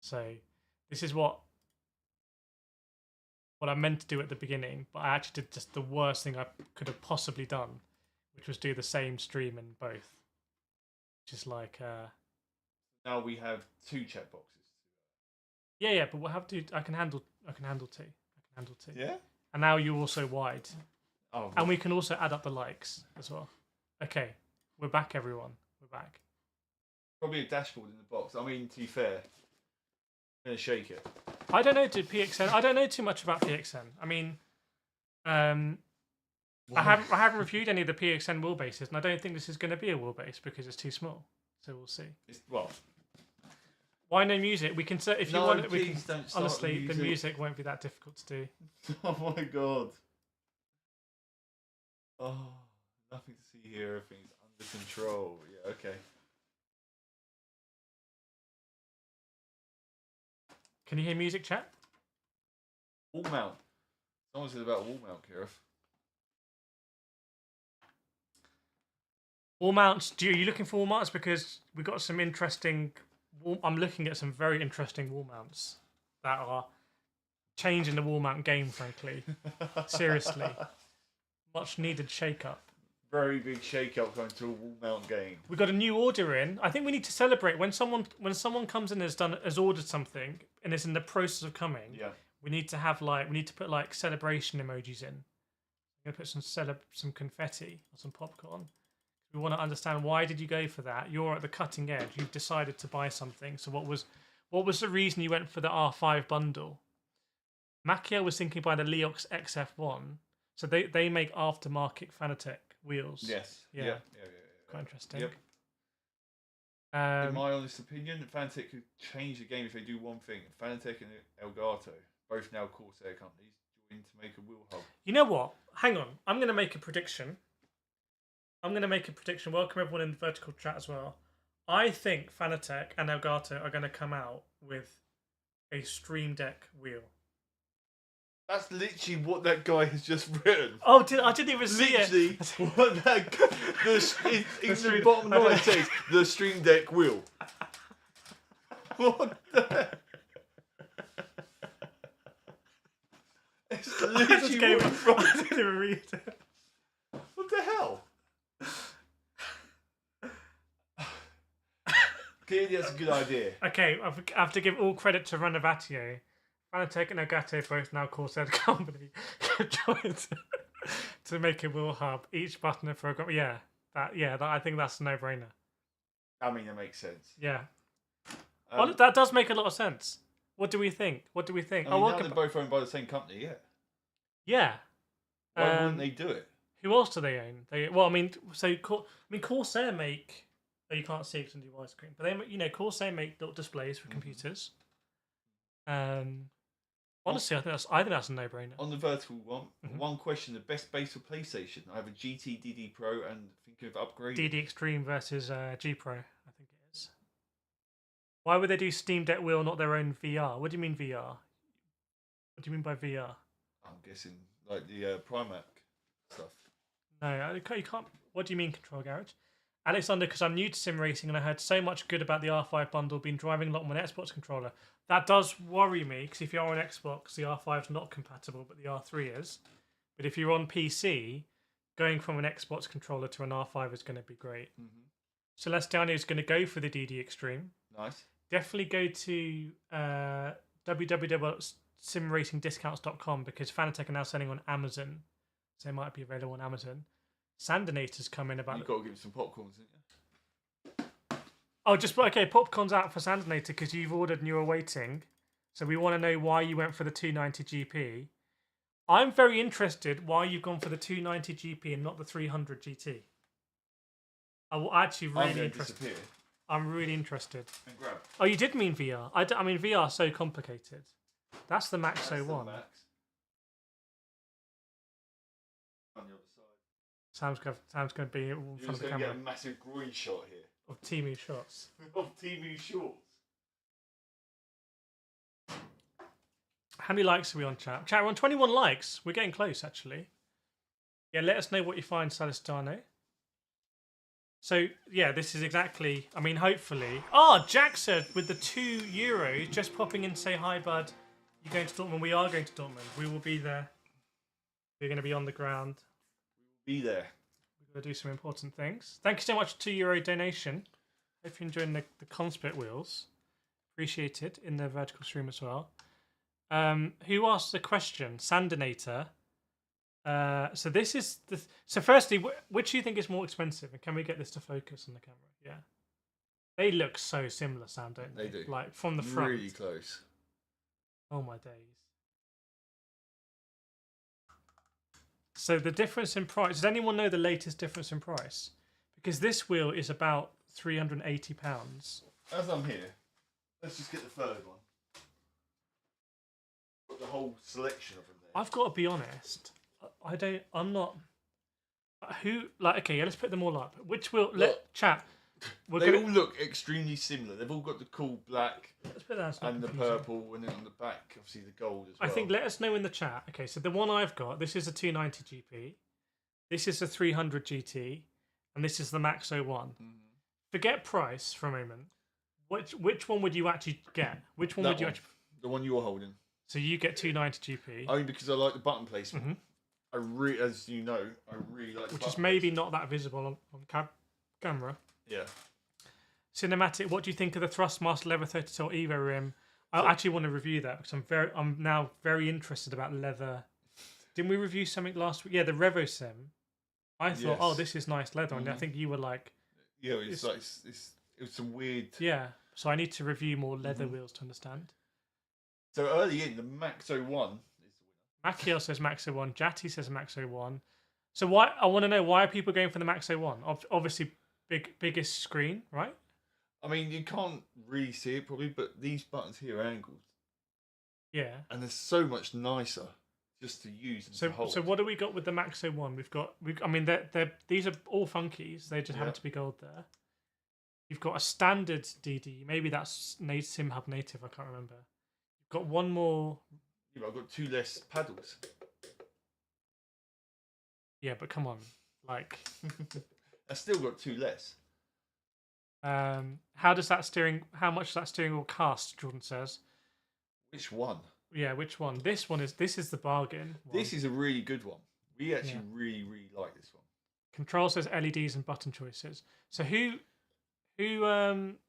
So this is what I meant to do at the beginning, but I actually did just the worst thing I could have possibly done, which was do the same stream in both. Just like now we have 2 checkboxes. yeah, but we'll have to. I can handle 2. I can handle 2. Yeah. And now you're also wide. Oh. And we can also add up the likes as well. Okay, we're back, everyone. We're back. Probably a dashboard in the box. I mean, to be fair, I'm gonna shake it. I don't know PXN. I don't know too much about PXN. I mean, I haven't reviewed any of the PXN wheelbases, and I don't think this is going to be a wheelbase because it's too small. So we'll see. Well, why no music? We can if you no, want. We can, don't honestly, the music won't be that difficult to do. Oh my god. Oh, nothing to see here. Everything's under control. Yeah, okay. Can you hear music, chat? Wall mount. Someone said about wall mount, Kirif. Wall mounts. Are you looking for wall mounts? Because we got some interesting. I'm looking at some very interesting wall mounts that are changing the wall mount game. Frankly, seriously, much needed shake up. Very big shake up going to a wall mount game. We got a new order in. I think we need to celebrate when someone comes in and has ordered something and is in the process of coming. Yeah. We need to put like celebration emojis in. I'm gonna put some confetti or some popcorn. We want to understand, why did you go for that? You're at the cutting edge. You've decided to buy something. So what was the reason you went for the R5 bundle? Macchio was thinking by the Leox XF1. So they make aftermarket Fanatec wheels. Yes. Yeah. Quite interesting. Yep. In my honest opinion, Fanatec could change the game if they do one thing. Fanatec and Elgato, both now Corsair companies, join to make a wheel hub. You know what? Hang on. I'm going to make a prediction. Welcome everyone in the vertical chat as well. I think Fanatec and Elgato are going to come out with a Stream Deck wheel. That's literally what that guy has just written. Oh, I didn't even see it. Literally, what that in the bottom line says, the Stream Deck wheel. What the? It's literally I didn't even read it. What the hell? Clearly, that's a good idea. Okay, I have to give all credit to Renovatio. Fanatec and Elgato, both now Corsair company, joined to make a wheel hub. Each button a program. I think that's a no-brainer. I mean, that makes sense. Yeah. Well, that does make a lot of sense. What do we think? I mean, now they're both owned by the same company, yeah. Yeah. Why wouldn't they do it? Who else do they own? Corsair make. Oh, you can't see it on your screen, but Corsair make little displays for computers. Honestly, I think that's a no-brainer. On the vertical one, one question: the base for PlayStation. I have a GT DD Pro and thinking of upgrading. DD Extreme versus G Pro, I think it is. Why would they do Steam Deck wheel, not their own VR? What do you mean VR? What do you mean by VR? I'm guessing like the Primac stuff. No, you can't. What do you mean, Control Garage? Alexander, because I'm new to sim racing and I heard so much good about the R5 bundle, been driving a lot on an Xbox controller. That does worry me, because if you're on Xbox, the R5 is not compatible, but the R3 is. But if you're on PC, going from an Xbox controller to an R5 is going to be great. Celestiano is going to go for the DD Extreme. Nice. Definitely go to www.simracingdiscounts.com, because Fanatec are now selling on Amazon, so it might be available on Amazon. Sandinator's come in about. You've got to give him some popcorns, haven't you? Oh, popcorn's out for Sandinator because you've ordered and you're waiting. So we want to know why you went for the 290 GP. I'm very interested why you've gone for the 290 GP and not the 300 GT. I'm actually really interested. I'm really interested. And grab. Oh, you did mean VR. I mean VR is so complicated. That's the Max 01. On the other side. Sam's going to be in front of the camera. You're going to get a massive groin shot here. Of Timu shots. Of Timu shorts. How many likes are we on chat? Chat, we're on 21 likes. We're getting close, actually. Yeah, let us know what you find, Salistano. So yeah, this is exactly. I mean, hopefully. Oh, Jack said with the €2, just popping in to say hi, bud. You're going to Dortmund. We are going to Dortmund. We will be there. We're going to be on the ground. Be there. We're going to do some important things. Thank you so much for €2 donation. Hope you're enjoying the Conspit wheels. Appreciate it in the vertical stream as well. Who asked the question? Sandinator. So this is the. So firstly, which do you think is more expensive? And can we get this to focus on the camera? Yeah. They look so similar, Sam, don't they? They do. Like from the front. Really close. Oh my days. So the difference in price. Does anyone know the latest difference in price? Because this wheel is about £380. As I'm here, let's just get the third one. Got the whole selection of them there. I've got to be honest. I'm not. Okay, yeah, let's put them all up. Which wheel? Chat. They all look extremely similar. They've all got the cool black Let's put that and the purple, and then on the back, obviously the gold as well. I think let us know in the chat. Okay, so the one I've got, this is a 290 GP, this is a 300 GT, and this is the Max 01. Mm-hmm. Forget price for a moment. Which one would you actually get? Which one would you actually? The one you're holding. So you get 290 GP. Only because I like the button placement. Mm-hmm. As you know, I really like. Which is maybe not that visible on camera. Yeah. Cinematic. What do you think of the Thrustmaster Leather 32 Evo rim? I actually want to review that because I'm now very interested about leather. Didn't we review something last week? Yeah, the Revo Sim. I thought, oh, this is nice leather, and I think you were like, yeah, it was some weird. Yeah, so I need to review more leather wheels to understand. So early in the Max 01 is the winner. Makiel says Max 01. Jati says Max 01. So why? I want to know, why are people going for the Max 01? Obviously, biggest screen, right? I mean, you can't really see it probably, but these buttons here are angled. Yeah. And they're so much nicer just to use and to hold. So what do we got with the Max 01? I mean, these are all funkies. They just happen to be gold there. You've got a standard DD. Maybe that's Sim Hub native. I can't remember. You've got one more. Yeah, but I've got two less paddles. Yeah, but come on, like. I still got two less. How much does that steering wheel cost? Jordan says. Which one? Yeah, which one? This is the bargain one. This is a really good one. We actually really like this one. Control says LEDs and button choices. So who did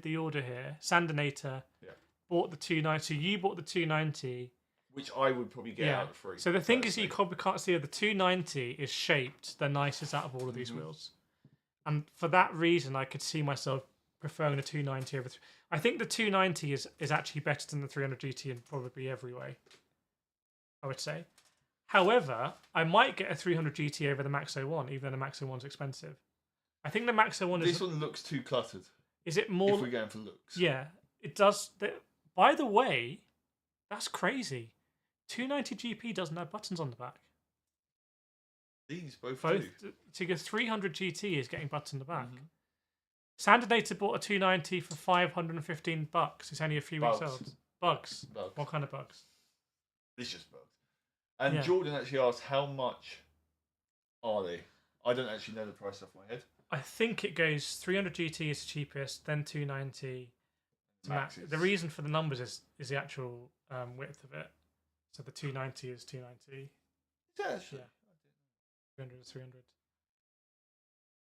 the order here? Sandinator. Yeah. Bought the 290. So you bought the 290. Which I would probably get out of free. So the thing is, you probably can't see the 290 is shaped the nicest out of all of these wheels. And for that reason, I could see myself preferring the 290 over. I think the 290 is actually better than the 300 GT in probably every way. I would say. However, I might get a 300 GT over the Max 01, even though the Max 01 is expensive. I think the Max 01 This one looks too cluttered. Is it more? If we're going for looks. Yeah, it does. By the way, that's crazy. 290 GP doesn't have buttons on the back. These both do. So your 300 GT is getting buttons on the back. Sandinator bought a 290 for $515. It's only a few weeks old. Bugs. What kind of bugs? Vicious bugs. And Jordan actually asked, how much are they? I don't actually know the price off my head. I think it goes 300 GT is the cheapest, then 290 to max. The reason for the numbers is the actual width of it. So the 290 is 290. Yeah. 300 is 300.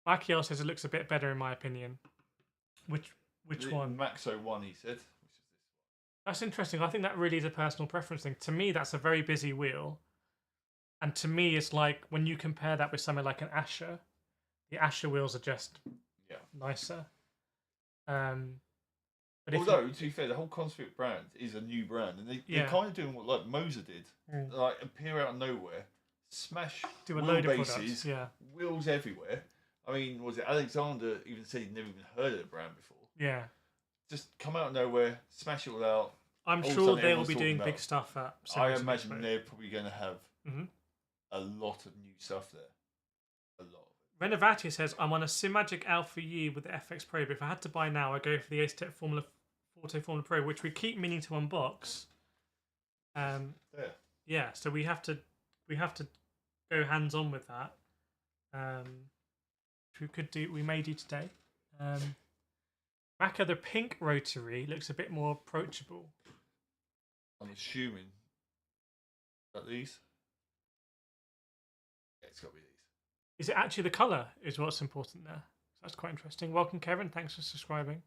Makiel says it looks a bit better in my opinion. Which one? Max 01, he said. That's interesting. I think that really is a personal preference thing. To me, that's a very busy wheel. And to me, it's like when you compare that with something like an Asher, the Asher wheels are just nicer. But although, to be fair, the whole Conspit brand is a new brand. And they're kind of doing what like Moser did. Like appear out of nowhere, smash do a load of bases, wheels everywhere. I mean, was it Alexander even said he'd never even heard of the brand before? Yeah. Just come out of nowhere, smash it all out. I'm sure they will be doing big stuff at I imagine they're probably going to have a lot of new stuff there. A lot of it. Renovati says, I'm on a Simagic Alpha U with the FX Pro, but if I had to buy now, I'd go for the Asetek Forte Formula Pro, which we keep meaning to unbox. Yeah, so we have to go hands-on with that. we may do today. Maka, the pink rotary looks a bit more approachable. I'm assuming that these. Yeah, it's got to be these. Is it actually the colour is what's important there? That's quite interesting. Welcome, Kevin. Thanks for subscribing.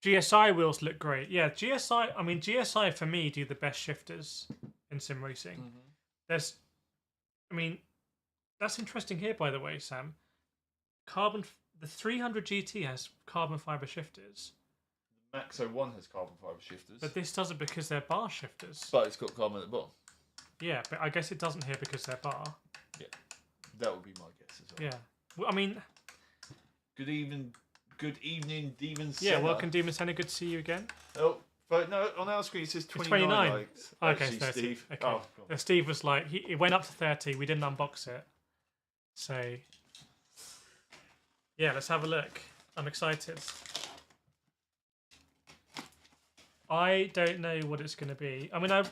GSI wheels look great. Yeah, GSI. I mean, GSI for me do the best shifters in sim racing. Mm-hmm. That's interesting here, by the way, Sam. The 300 GT has carbon fiber shifters. The Max 01 has carbon fiber shifters. But this doesn't because they're bar shifters. But it's got carbon at the bottom. Yeah, but I guess it doesn't here because they're bar. Yeah, that would be my guess as well. Yeah. Well, I mean... Good evening, Demon Senna. Yeah, welcome, Demon Senna. Good to see you again. Oh, but no, on our screen it says 29. Likes. Okay, 30. Steve. Okay. Oh, Steve was like, he went up to 30. We didn't unbox it. So... Yeah, let's have a look. I'm excited. I don't know what it's going to be. I mean, I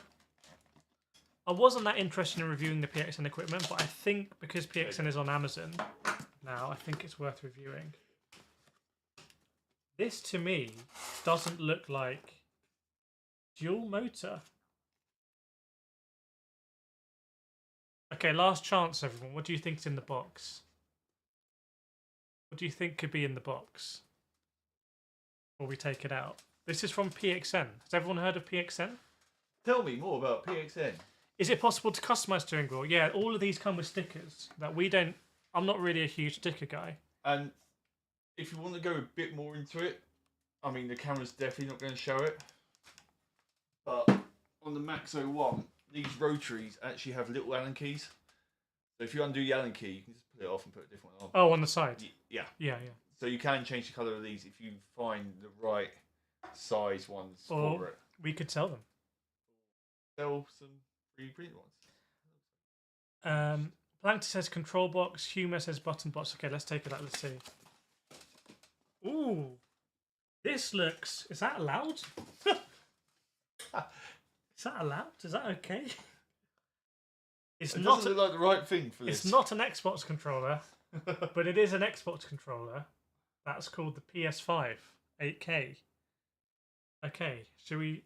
wasn't that interested in reviewing the PXN equipment, but I think because PXN is on Amazon now, I think it's worth reviewing. This, to me, doesn't look like dual motor. Okay, last chance, everyone. What do you think's in the box? What do you think could be in the box? Or we take it out? This is from PXN. Has everyone heard of PXN? Tell me more about PXN. Is it possible to customize steering wheel? Yeah, all of these come with stickers that we don't. I'm not really a huge sticker guy. And if you want to go a bit more into it, I mean, the camera's definitely not going to show it. But on the Max 01, these rotaries actually have little Allen keys. So if you undo the Allen key, you can just put it off and put a different one on. Oh, on the side? Yeah. Yeah. So you can change the colour of these if you find the right size ones for it. We could sell them. Sell some pre-printed ones. Plankton says control box. Humer says button box. Okay, let's take it out. Let's see. Ooh. This looks... Is that allowed? Is that allowed? Is that okay? It doesn't look like the right thing for this. It's not an Xbox controller, but it is an Xbox controller. That's called the PS5 8K. Okay, should we...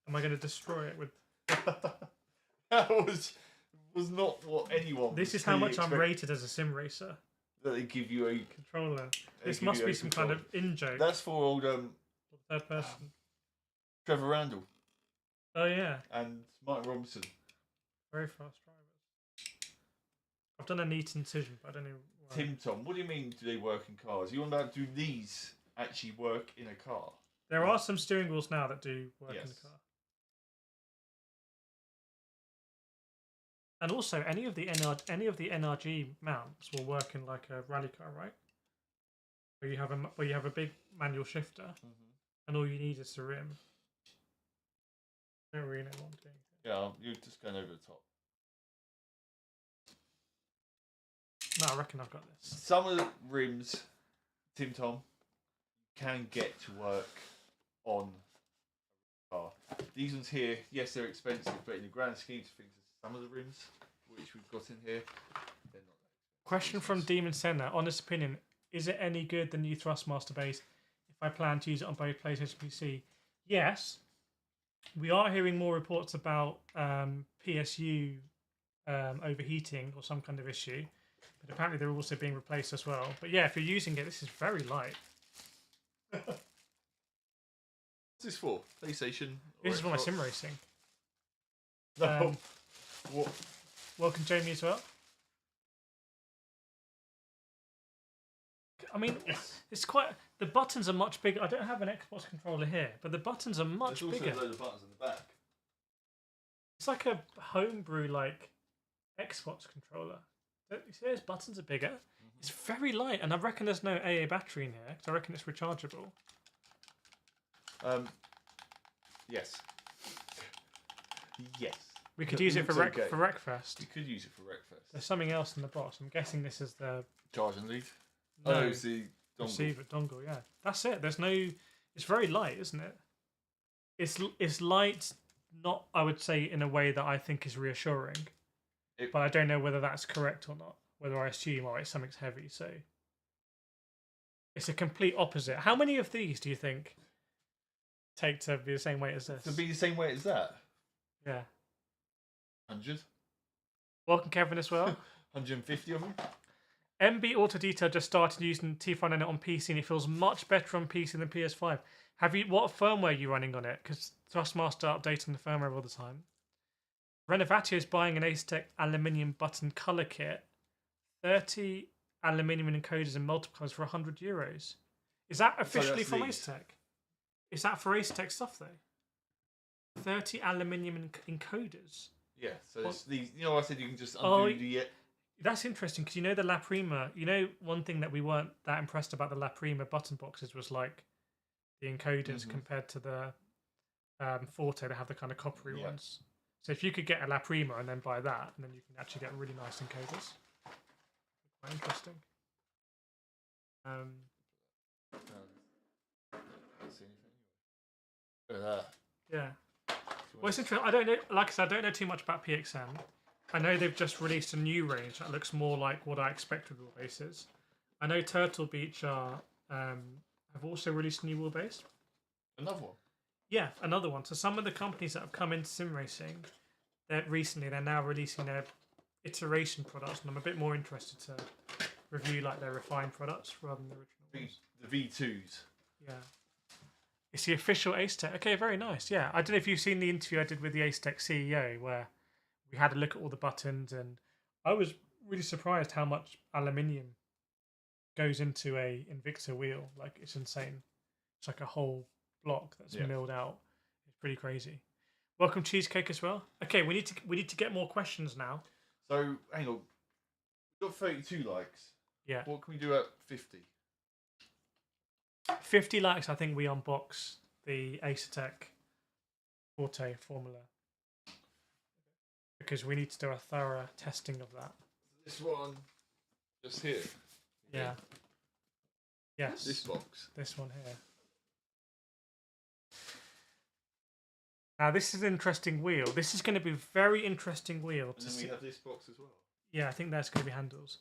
Am I going to destroy it with... That was not what anyone... This is how much I'm rated as a sim racer. That they give you a... Controller. This must be some kind of in-joke. That's for old... third person. Trevor Randall. Oh, yeah. And Martin Robinson. Very fast drivers. I've done a neat incision, but I don't know why. Tim Tom, what do you mean do they work in cars? You want about do these actually work in a car? There are some steering wheels now that do work in the car. And also, any of the NRG mounts will work in like a rally car, right? Where you have a big manual shifter, and all you need is the rim. I don't really know what I'm doing. Yeah, you're just going over the top. No, I reckon I've got this. Some of the rims, Tim Tom, can get to work on a car. These ones here, yes, they're expensive, but in the grand scheme of things, some of the rims, which we've got in here, they're not that expensive. Question from Demon Senna. Honest opinion, is it any good, the new Thrustmaster base, if I plan to use it on both PlayStation and PC? Yes. We are hearing more reports about PSU overheating or some kind of issue. But apparently they're also being replaced as well. But yeah, if you're using it, this is very light. What's this for? PlayStation? This is for my sim racing. No. What? Welcome, Jamie, as well. I mean, it's quite... The buttons are much bigger. I don't have an Xbox controller here, but the buttons are much bigger. There's also a load of buttons in the back. It's like a homebrew, like, Xbox controller. You see those buttons are bigger? It's very light, and I reckon there's no AA battery in here, because I reckon it's rechargeable. Yes. Yes. We could use it for Wreckfest. You could use it for Wreckfest. There's something else in the box. I'm guessing this is the... Charging lead? No, oh, it's the dongle. Receiver dongle, yeah. That's it. There's no... It's very light, isn't it? It's light, not, I would say, in a way that I think is reassuring. But I don't know whether that's correct or not. Whether I assume, oh, something's heavy, so... It's a complete opposite. How many of these do you think take to be the same weight as this? To be the same weight as that? Yeah. 100? Welcome, Kevin, as well. 150 of them? MB Auto Detail just started using T599 on PC and it feels much better on PC than PS5. What firmware are you running on it? Because Thrustmaster updating the firmware all the time. Renovatio is buying an Asetek aluminium button color kit. 30 aluminium encoders in multiple colors for €100. Is that officially from Asetek? Is that for Asetek stuff though? 30 aluminium encoders. Yeah, so it's these. You know, I said you can just undo the. That's interesting because you know the La Prima. You know, one thing that we weren't that impressed about the La Prima button boxes was like the encoders compared to the Forte. They have the kind of coppery ones. So if you could get a La Prima and then buy that, and then you can actually get really nice encoders. Quite interesting. Look at that. Yeah. Well, it's interesting. I don't know. Like I said, I don't know too much about PXM. I know they've just released a new range that looks more like what I expect with wheelbases. I know Turtle Beach have also released a new wheelbase. Another one. Yeah, another one. So some of the companies that have come into sim racing, they're now releasing their iteration products, and I'm a bit more interested to review like their refined products rather than the original ones. The V2s. Yeah. It's the official Asetek. Okay, very nice. Yeah, I don't know if you've seen the interview I did with the Asetek CEO where we had a look at all the buttons, and I was really surprised how much aluminium goes into a Invicta wheel. Like, it's insane. It's like a whole block that's milled out. It's pretty crazy. Welcome, Cheesecake, as well. Okay, we need to get more questions now. So hang on, we've got 32 likes. Yeah. What can we do at 50? 50 likes. I think we unbox the Asetek Forte Formula because we need to do a thorough testing of that. This one, just here. Yeah. Yes. This box. This one here. Now this is an interesting wheel. This is going to be a very interesting wheel. And then we have this box as well. Yeah, I think that's going to be handles.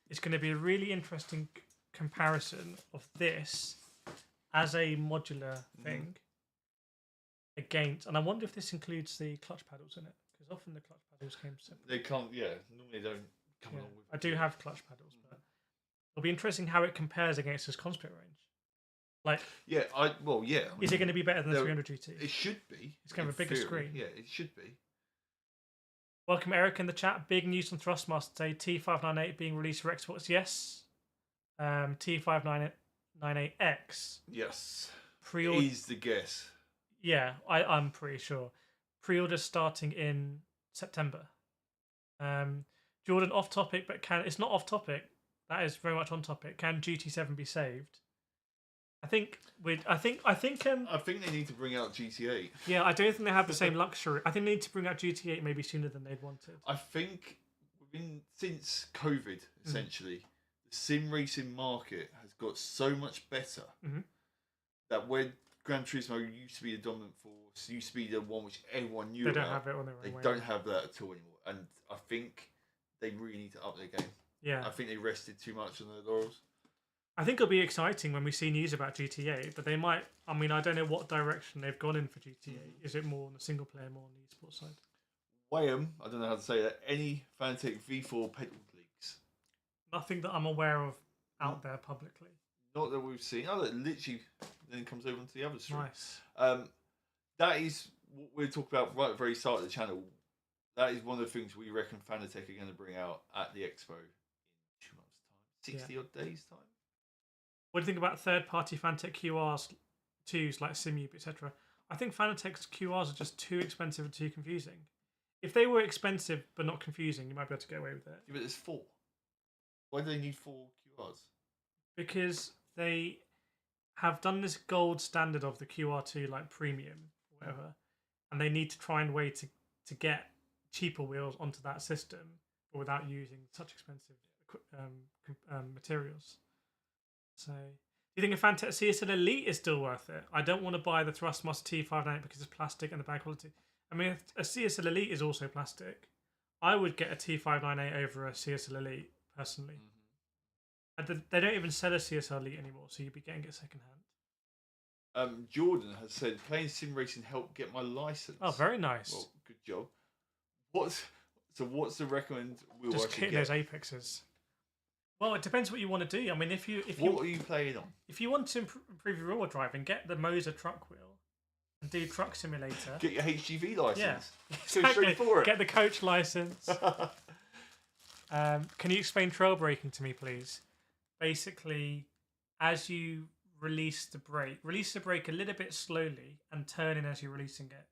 It's going to be a really interesting comparison of this as a modular thing against, and I wonder if this includes the clutch paddles in it, because often the clutch paddles came separate. They can't, normally they don't come along with it. I do have clutch paddles, but it'll be interesting how it compares against this conscript range. Like, is it going to be better than the 300 GT? It should be. It's going to have a bigger screen. Yeah, it should be. Welcome, Eric, in the chat. Big news on Thrustmaster today. T598 being released for Xbox. Yes. T598X. Yes. Pre-order is the guess. Yeah, I'm pretty sure. Pre-order starting in September. Jordan, off topic, but it's not off topic. That is very much on topic. Can GT7 be saved? I think they need to bring out GT8. Yeah, I don't think they have the same luxury. I think they need to bring out GT8 maybe sooner than they'd wanted. I think since COVID, essentially, the sim racing market has got so much better that when Gran Turismo used to be the dominant force, used to be the one which everyone knew they about. Don't have it on their own They way. don't have that at all anymore, and I think they really need to up their game. Yeah, I think they rested too much on their laurels. I think it'll be exciting when we see news about GTA, but they might. I mean, I don't know what direction they've gone in for GTA. Is it more on the single player, more on the esports side? Wham, I don't know how to say that. Any Fanatec V4 pedal leaks? Nothing that I'm aware of out there publicly. Not that we've seen. Oh, it literally then comes over to the other stream. Nice. That is what we're talking about right at the very start of the channel. That is one of the things we reckon Fanatec are going to bring out at the Expo in 2 months' time. 60 odd days' time. What do you think about third-party Fanatec QRs, 2s like Simube, etc.? I think Fanatec's QRs are just too expensive and too confusing. If they were expensive but not confusing, you might be able to get away with it. Yeah, but there's 4. Why do they need 4 QRs? Because they have done this gold standard of the QR2 like premium, or whatever, and they need to try and way to get cheaper wheels onto that system, but without using such expensive materials. So, do you think a Fanatec CSL Elite is still worth it? I don't want to buy the Thrustmaster T598 because it's plastic and the bad quality. I mean, a CSL Elite is also plastic. I would get a T598 over a CSL Elite, personally. They don't even sell a CSR Elite anymore, so you'd be getting it second hand. Jordan has said playing sim racing helped get my license. Oh, very nice. Well, good job. What's the recommend wheel Just I should hitting get? those apexes. Well, it depends what you want to do. I mean, What are you playing on? If you want to improve your real driving, get the Moser truck wheel and do Truck Simulator. Get your HGV license. Yeah, Go straight for it. Get the coach license. Can you explain trail braking to me, please? Basically, as you release the brake a little bit slowly and turn in as you're releasing it.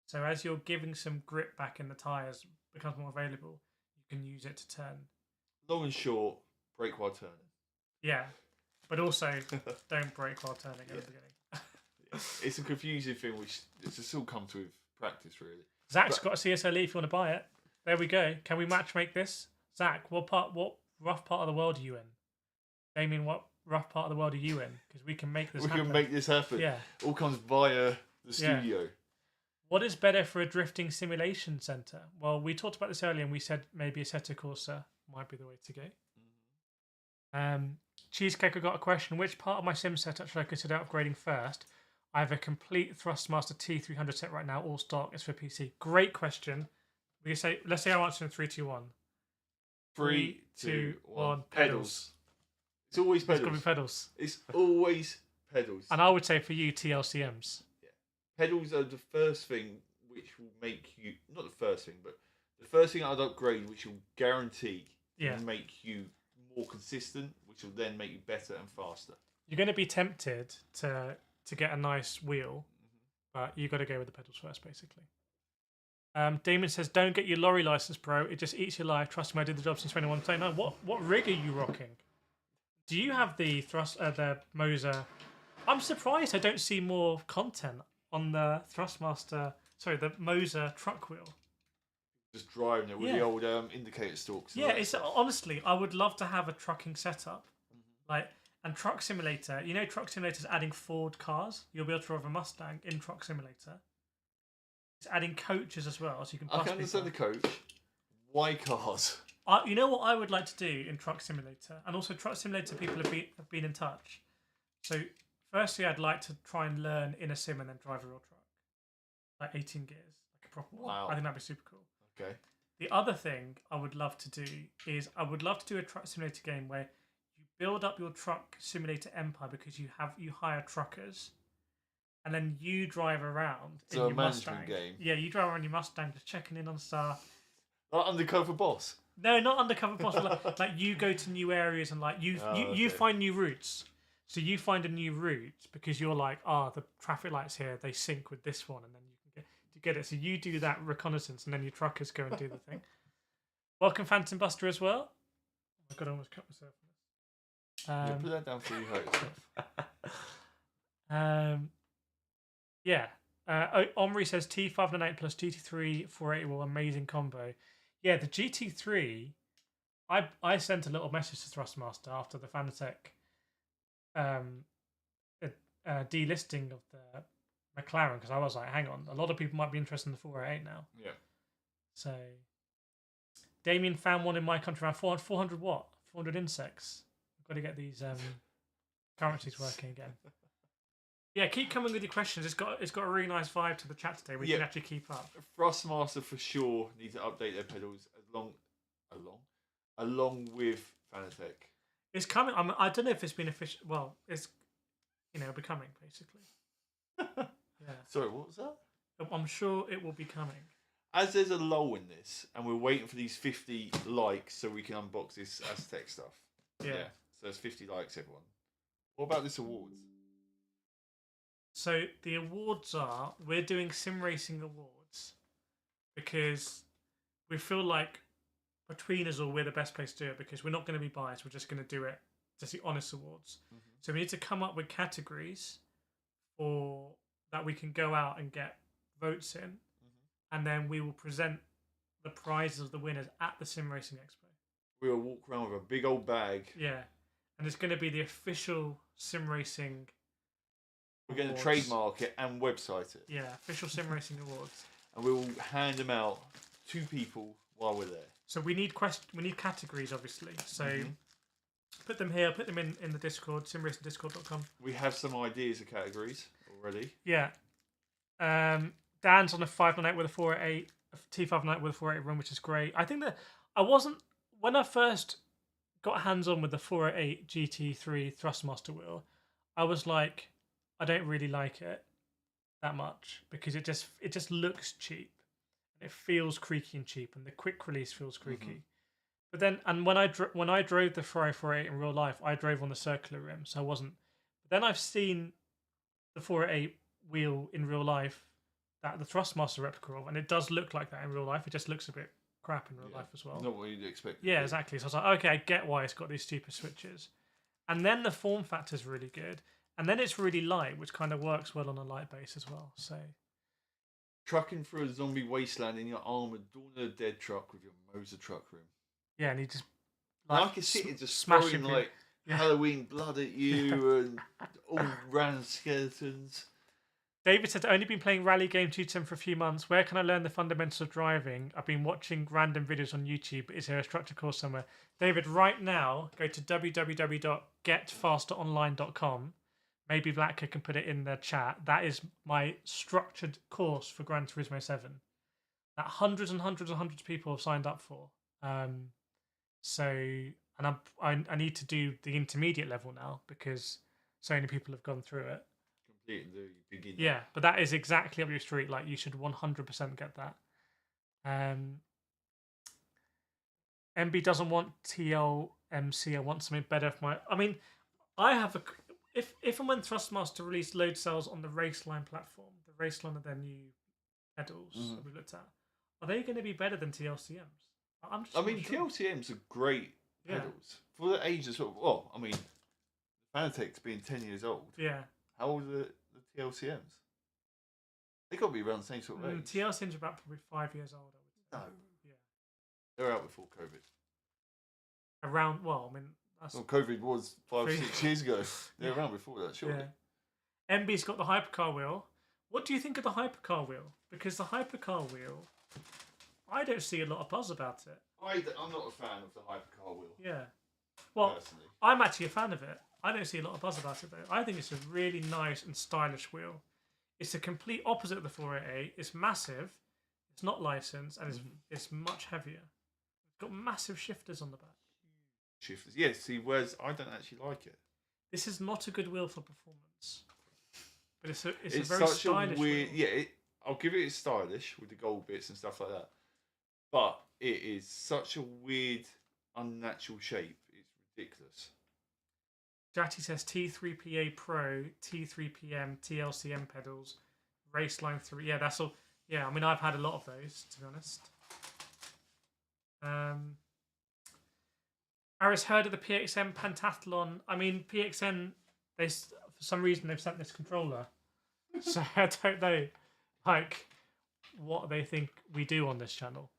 So as you're giving some grip back in the tyres, becomes more available, you can use it to turn. Long and short, brake while turning. Yeah, but also don't brake while turning at the beginning. It's a confusing thing, which it's just all comes with practice, really. Zach's got a CSL if you want to buy it. There we go. Can we match make this? Zach, what rough part of the world are you in? Damien, what rough part of the world are you in? Because we can make this happen. We can make this happen. Yeah. All comes via the studio. What is better for a drifting simulation centre? Well, we talked about this earlier and we said maybe Asetek Forte might be the way to go. Cheesecake, I got a question. Which part of my sim setup should I consider upgrading first? I have a complete Thrustmaster T300 set right now, all stock. It's for PC. Great question. Let's say I answer in 3, 2, 1. 3, 2, 1. Pedals. It's always pedals. It's got to be pedals. It's always pedals. And I would say for you, TLCMs. Yeah. Pedals are the first thing which will make you, not the first thing, but the first thing I'd upgrade, which will guarantee make you more consistent, which will then make you better and faster. You're going to be tempted to get a nice wheel, but you got to go with the pedals first, basically. Damon says, "Don't get your lorry license, bro. It just eats your life. Trust me, I did the job since 2129." What rig are you rocking? Do you have the the Moser? I'm surprised I don't see more content on the Thrustmaster. Sorry, the Moser truck wheel. Just driving it with the old indicator stalks. Yeah, it's honestly, I would love to have a trucking setup, and Truck Simulator. You know, Truck Simulator's adding Ford cars. You'll be able to drive a Mustang in Truck Simulator. It's adding coaches as well, so you can. I can understand the coach. Why cars? You know what I would like to do in Truck Simulator, and also Truck Simulator people have been in touch. So, firstly, I'd like to try and learn in a sim and then drive a real truck, like 18 gears, like a proper one. Wow. I think that'd be super cool. Okay. The other thing I would love to do is I would love to do a Truck Simulator game where you build up your Truck Simulator empire because you hire truckers. And then you drive around in your Mustang. Game. Yeah, you drive around your Mustang just checking in on stuff. Like Undercover Boss? No, not Undercover Boss. like you go to new areas and you find new routes. So you find a new route because you're like, the traffic lights here, they sync with this one, and then you can get it. So you do that reconnaissance, and then your truckers go and do the thing. Welcome, Phantom Buster, as well. Oh my god, I almost cut myself. Put that down for you, host. Yeah. Omri says T598 plus GT3 480 will amazing combo. Yeah, the GT3. I sent a little message to Thrustmaster after the Fanatec delisting of the McLaren because I was like, hang on, a lot of people might be interested in the 488 now. Yeah. So, Damien found one in my country around 400 what? 400 insects. I've got to get these currencies working again. Yeah, keep coming with your questions. It's got a really nice vibe to the chat today. We can actually keep up. Thrustmaster for sure need to update their pedals along with Fanatec. It's coming. I don't know if it's been official. Well, it's becoming basically. Yeah. Sorry, what was that? I'm sure it will be coming. As there's a lull in this, and we're waiting for these 50 likes so we can unbox this Asetek stuff. Yeah. So there's 50 likes, everyone. What about this awards? So the awards are, we're doing Sim Racing Awards because we feel like between us all we're the best place to do it because we're not going to be biased. We're just going to do it, just the honest awards. So we need to come up with categories for that we can go out and get votes in, and then we will present the prizes of the winners at the Sim Racing Expo. We'll walk around with a big old bag. Yeah, and it's going to be the official Sim Racing. We're going to trademark it and website it. Yeah, official Sim Racing Awards. And we will hand them out to people while we're there. So we need categories, obviously. So Put them here. Put them in the Discord, simracingdiscord.com. We have some ideas of categories already. Yeah. Dan's on a 598 with a 488, a T598 with a 488 rim, which is great. I think that I wasn't when I first got hands on with the 488 GT3 Thrustmaster wheel. I was like, I don't really like it that much because it just looks cheap. It feels creaky and cheap, and the quick release feels creaky. But then, and when I drove the Ferrari 488 in real life, I drove on the circular rim, so I wasn't. But then I've seen the 488 wheel in real life, that the Thrustmaster replica of, and it does look like that in real life. It just looks a bit crap in real life as well. Not what you'd expect. Yeah, exactly. So I was like, okay, I get why it's got these stupid switches. And then the form factor is really good, and then it's really light, which kind of works well on a light base as well. So trucking through a zombie wasteland in your armored Dawn of the Dead truck with your Moser truck rim. yeah, and he just I can see it just smashing throwing people. like Halloween blood at you and all random skeletons. David said, only been playing rally game 210 for a few months. Where can I learn the fundamentals of driving? I've been watching random videos on YouTube. Is there a structured course somewhere? David, right now, go to www.getfasteronline.com. Maybe Vlatka can put it in the chat. That is my structured course for Gran Turismo 7. That hundreds and hundreds and hundreds of people have signed up for. And I need to do the intermediate level now because so many people have gone through it. Yeah, but that is exactly up your street. Like, you should 100% get that. MB doesn't want TLMC. I want something better for my. I mean, I have a. If and when Thrustmaster release load cells on the Raceline platform, the Raceline of their new pedals that we looked at, are they going to be better than TLCMs? I mean, TLCMs are great pedals for the age as well. Well, I mean, Fanatec's being 10 years old. Yeah. How old are the TLCMs? They got to be around the same sort of age. TLCMs are about probably 5 years old. I would say. No. Yeah. They're out before COVID. Around, well, I mean, that's. Well, COVID was 5 or 6 years ago. They're around before that, surely. Yeah. MB's got the Hypercar wheel. What do you think of the Hypercar wheel? Because the Hypercar wheel, I don't see a lot of buzz about it. I'm not a fan of the Hypercar wheel. Yeah. Well, personally. I'm actually a fan of it. I don't see a lot of buzz about it, though. I think it's a really nice and stylish wheel. It's the complete opposite of the 488. It's massive. It's not licensed, and it's much heavier. It's got massive shifters on the back. Shifters, yes. See, whereas I don't actually like it. This is not a good wheel for performance, but it's a very such stylish a weird. wheel. Yeah, I'll give it stylish with the gold bits and stuff like that. But it is such a weird, unnatural shape. It's ridiculous. Jatty says T3PA Pro, T3PM, TLCM pedals, Raceline 3. Yeah, that's all. Yeah, I mean, I've had a lot of those, to be honest. Aris heard of the PXN Pentathlon. I mean, PXN, for some reason, they've sent this controller. So I don't know, like, what they think we do on this channel.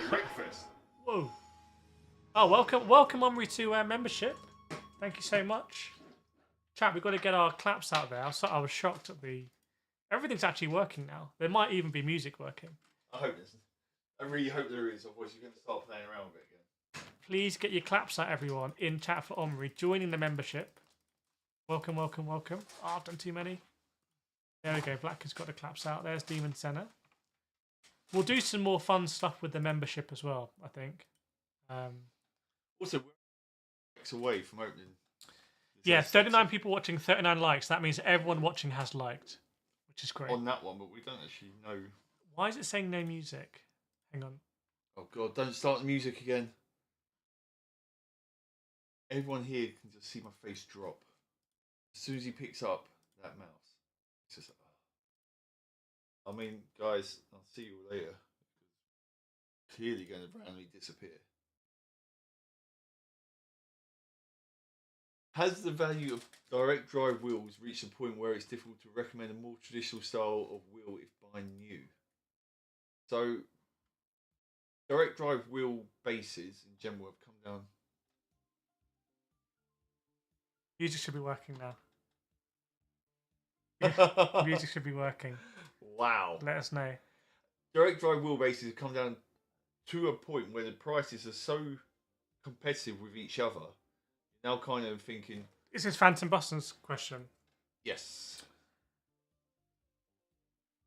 Breakfast. Whoa. Oh, welcome Omri to membership. Thank you so much. Chat, we've got to get our claps out there. I was shocked at everything's actually working now. There might even be music working. I hope there's. I really hope there is, otherwise you're going to start playing around with it again. Please get your claps out, everyone, in chat for Omri, joining the membership. Welcome, welcome, welcome. Oh, I've done too many. There we go. Black has got the claps out. There's Demon Senna. We'll do some more fun stuff with the membership as well, I think. Also, we're weeks away from opening. Yeah, 39 people watching, 39 likes. That means everyone watching has liked, which is great. On that one, but we don't actually know. Why is it saying no music? Hang on. Oh God, don't start the music again. Everyone here can just see my face drop. As soon as he picks up that mouse. It's just, I mean, guys, I'll see you later. Clearly going to randomly disappear. Has the value of direct drive wheels reached a point where it's difficult to recommend a more traditional style of wheel if buying new? So, direct drive wheel bases in general have come down. Music should be working now. Music should be working. Wow. Let us know. Direct drive wheelbases have come down to a point where the prices are so competitive with each other. Now kind of thinking, This is Phantom Buston's question. yes.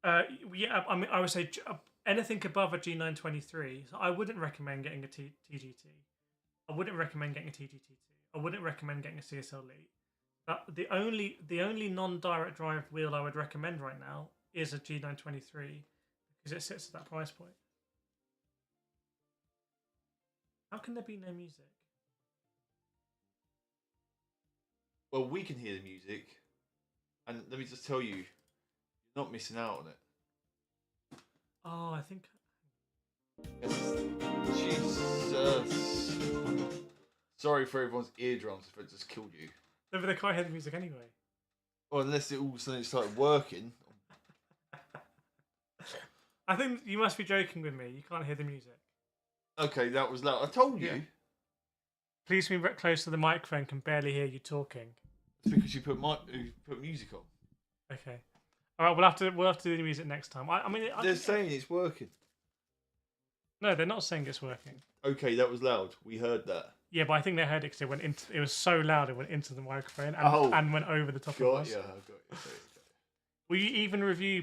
Yeah, I mean, I would say anything above a G923. So I wouldn't recommend getting a TGT. I wouldn't recommend getting a TGT2. I wouldn't recommend getting a CSL Elite. The only non-direct drive wheel I would recommend right now is a G923 because it sits at that price point. How can there be no music? Well, we can hear the music, and let me just tell you, you're not missing out on it. Oh, I think. Jesus. Sorry for everyone's eardrums if it just killed you. No, but they can't hear the music anyway. Well, unless it all of a sudden started working. I think you must be joking with me. You can't hear the music. Okay, that was loud. I told you. Yeah. Please be close to the microphone. Can barely hear you talking. It's because you put music on. Okay. All right, we'll have to do the music next time. I mean, They're saying it's working. No, they're not saying it's working. Okay, that was loud. We heard that. Yeah, but I think they heard it because it went into. It was so loud it went into the microphone and went over the top of us. Yeah, I got you. Will you even review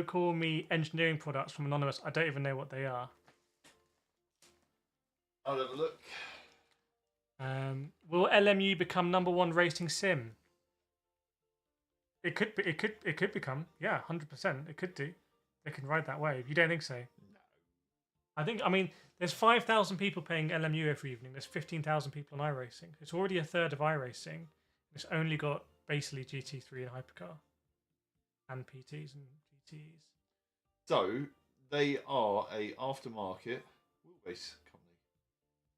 Call Me engineering products from Anonymous? I don't even know what they are. I'll have a look. Will LMU become #1 racing sim? It could become. Yeah, 100%. It could do. They can ride that wave. You don't think so? No. I mean, there's 5,000 people playing LMU every evening. There's 15,000 people on iRacing. It's already a third of iRacing. It's only got basically GT3 and Hypercar, and PTs and GTs. So they are a aftermarket wheelbase company.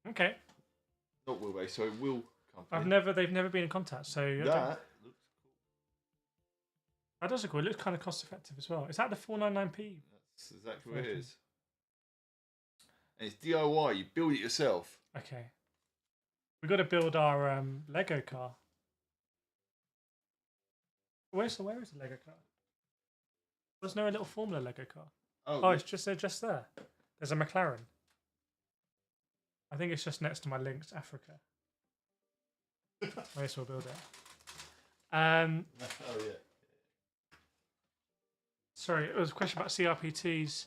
Okay. Not wheelbase, so wheel company. They've never been in contact. So that looks cool. That does look cool. It looks kind of cost effective as well. Is that the 499p? That's exactly what it is. And it's DIY. You build it yourself. Okay. We got to build our Lego car. Where is the Lego car? There's no little Formula Lego car. Oh, it's just there. There's a McLaren. I think it's just next to my Lynx Africa. May as well build it. Oh yeah. Sorry, it was a question about CRPTs.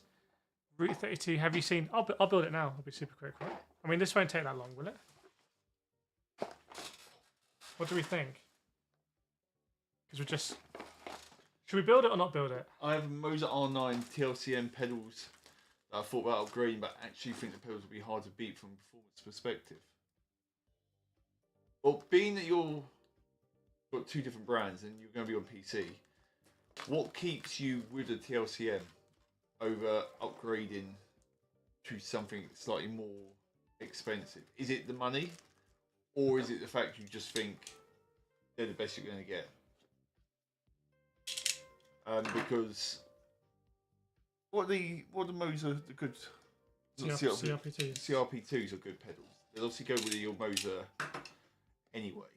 Route 32. Have you seen? I'll build it now. It'll be super quick, right? I mean, this won't take that long, will it? What do we think? Because we're just. Should we build it or not build it? I have Moser R9 TLCM pedals that I thought about upgrading, but actually think the pedals will be hard to beat from a performance perspective. Well, being that you've got two different brands and you're going to be on PC, what keeps you with a TLCM over upgrading to something slightly more expensive? Is it the money, or is it the fact you just think they're the best you're going to get? Because what the Moser the good CRP2s. CRP2s are good pedals. They'll obviously go with your Moser anyway.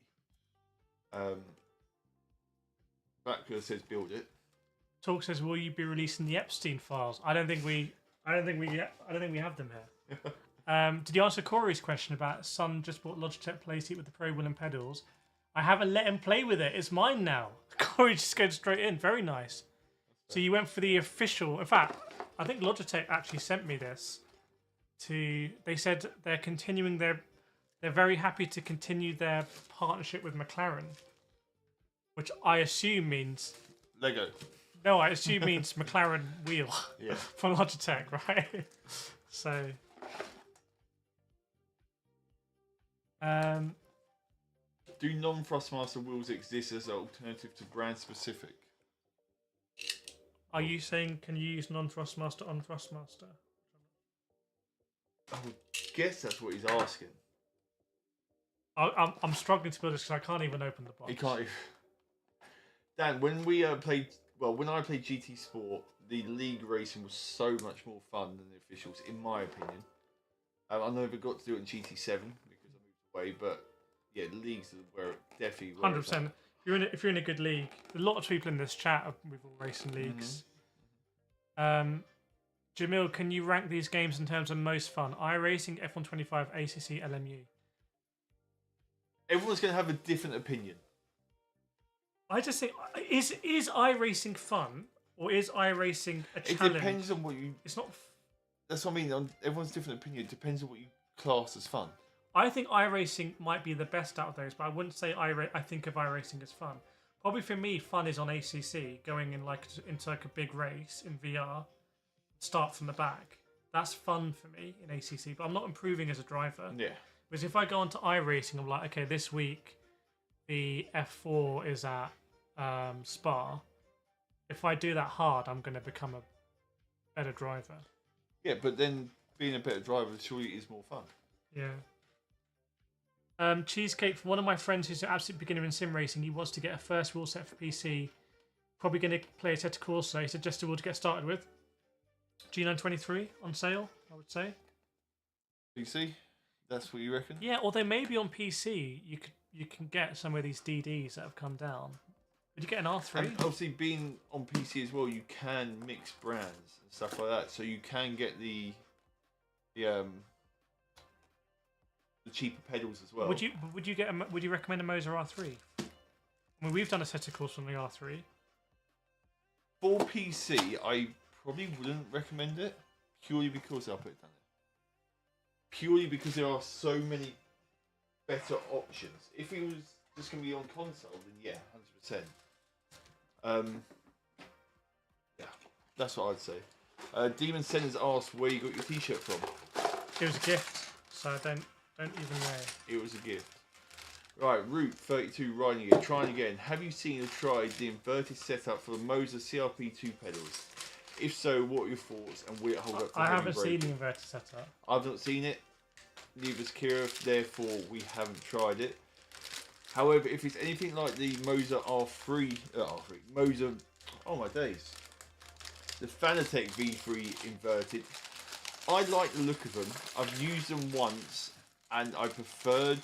Backer says build it. Talk says, will you be releasing the Epstein files? I don't think we have them here. Did you answer Corey's question about son just bought Logitech playseat with the Pro Wheel and pedals? I haven't let him play with it. It's mine now. Corey just goes straight in. Very nice. So you went for the official. In fact, I think Logitech actually sent me this. They said they're continuing they're very happy to continue their partnership with McLaren, which I assume means Lego. No, I assume means McLaren wheel. Yeah. From Logitech, right? So. Do non-Thrustmaster wheels exist as an alternative to brand specific? Are you saying can you use non-Thrustmaster on Thrustmaster? I would guess that's what he's asking. I'm struggling to build this because I can't even open the box. He can't. Dan, when we played, when I played GT Sport, the league racing was so much more fun than the officials, in my opinion. I never got to do it in GT7 because I moved away, but yeah, the leagues are where it definitely. 100%. If you're in a good league, a lot of people in this chat are with all racing leagues. Jamil, can you rank these games in terms of most fun? iRacing, F125, ACC, LMU. Everyone's going to have a different opinion. I just think is iRacing fun or is iRacing a challenge? It depends on what you. It's not. That's what I mean. On everyone's different opinion. It depends on what you class as fun. I think iRacing might be the best out of those, but I wouldn't say I think of iRacing as fun. Probably for me, fun is on ACC, going in into a big race in VR, start from the back. That's fun for me in ACC, but I'm not improving as a driver. Yeah. Because if I go onto iRacing, I'm like, okay, this week the F4 is at Spa. If I do that hard, I'm going to become a better driver. Yeah, but then being a better driver surely is more fun. Yeah. Cheesecake, from one of my friends who's an absolute beginner in sim racing, he wants to get a first rule set for PC. Probably going to play Asetek Forte. He suggested what to get started with. G923 on sale, I would say. PC? That's what you reckon? Yeah, although maybe on PC you can get some of these DDs that have come down. Did you get an R3? And obviously, being on PC as well, you can mix brands and stuff like that. So you can get the cheaper pedals as well. Would you recommend a Moser R3? I mean, we've done a set of course on the R3. For PC, I probably wouldn't recommend it purely because I'll put it down there. Purely because there are so many better options. If it was just going to be on console, then yeah, 100%. Yeah, that's what I'd say. Demon Center's asked where you got your T-shirt from. It was a gift, so I don't even know. It was a gift. Right, Route 32 riding it, trying again. Have you seen or tried the inverted setup for the Moser CRP2 pedals? If so, what are your thoughts and will it hold up to I heavy haven't braking? seen the inverted setup. I've not seen it. Neither's Kira, therefore we haven't tried it. However, if it's anything like the Moser Moser, oh my days, the Fanatec V3 inverted, I like the look of them. I've used them once and I preferred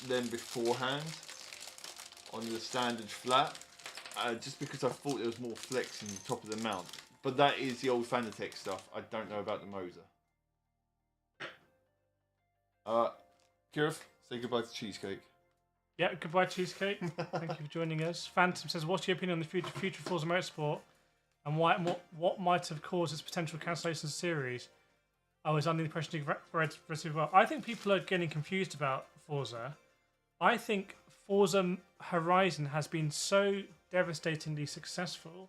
them beforehand on the standard flat, just because I thought there was more flex in the top of the mount. But that is the old Fanatec stuff. I don't know about the Moser. Kirif, say goodbye to Cheesecake. Yeah, goodbye Cheesecake. Thank you for joining us. Phantom says, what's your opinion on the future Forza Motorsport and what might have caused its potential cancellation of the series? I was under the impression you read well. I think people are getting confused about Forza. I think Forza Horizon has been so devastatingly successful,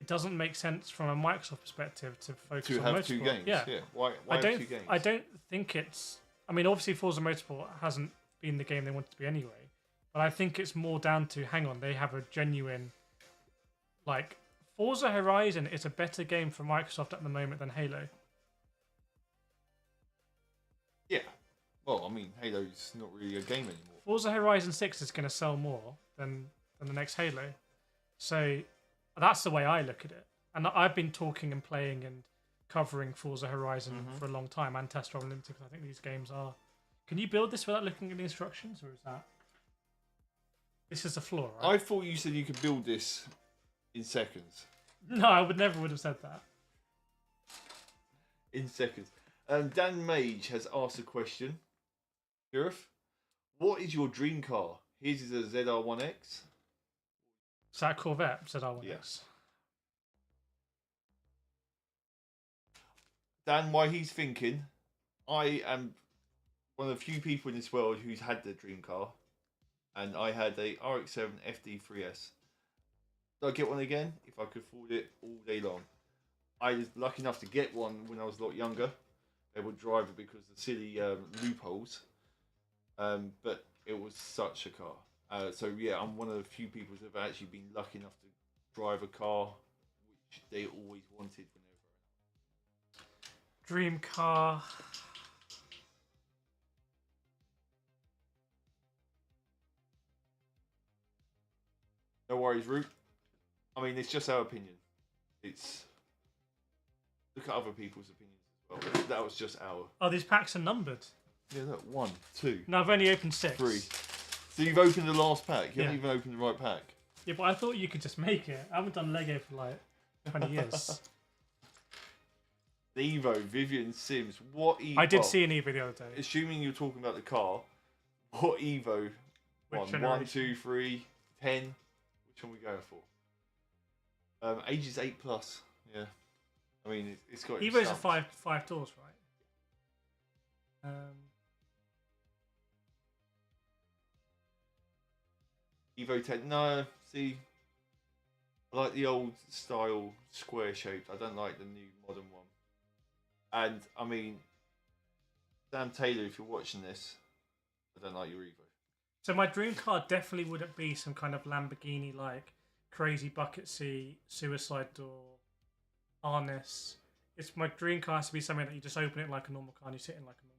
it doesn't make sense from a Microsoft perspective to focus on Motorsport. 2 games. Yeah. Why have 2 games? I don't think it's... I mean, obviously Forza Motorsport hasn't been the game they wanted to be anyway, but I think it's more down to, hang on, they have a genuine... Like, Forza Horizon is a better game for Microsoft at the moment than Halo. Yeah. Well, I mean, Halo's not really a game anymore. Forza Horizon 6 is going to sell more than the next Halo. So that's the way I look at it. And I've been talking and playing and covering Forza Horizon for a long time, and Test Drive Unlimited, because I think these games are... Can you build this without looking at the instructions, or is that... This is the floor, right? I thought you said you could build this in seconds. No, I would never have said that. In seconds. Dan Mage has asked a question. Sheriff, what is your dream car? His is a ZR1X. Is that a Corvette, ZR1X? Yes. Dan, while he's thinking, I am one of the few people in this world who's had the dream car, and I had a RX-7 FD3S. Did I get one again? If I could afford it, all day long. I was lucky enough to get one when I was a lot younger. They would drive it because of the silly loopholes, but it was such a car. So yeah, I'm one of the few people who have actually been lucky enough to drive a car which they always wanted whenever. Dream car. No worries, Root. I mean, it's just our opinion. It's look at other people's opinions as well. That was just our. Oh, these packs are numbered. Yeah, look, 1, 2. No, I've only opened 6. 3. So you've opened the last pack. You Yeah. haven't even opened the right pack. Yeah, but I thought you could just make it. I haven't done Lego for like 20 years. The Evo, Vivian Sims. What Evo? I did see an Evo the other day. Assuming you're talking about the car, What Evo? Which 1, 2, 3, 10. Which one are we going for? Ages 8 plus. Yeah. I mean, it's got. Evo's a five doors, right? Evo 10. No, see, I like the old style square shaped. I don't like the new modern one. And I mean, Sam Taylor, if you're watching this, I don't like your Evo. So my dream car definitely wouldn't be some kind of Lamborghini like crazy bucket seat, suicide door, harness. It's my dream car has to be something that you just open it like a normal car and you sit in like a normal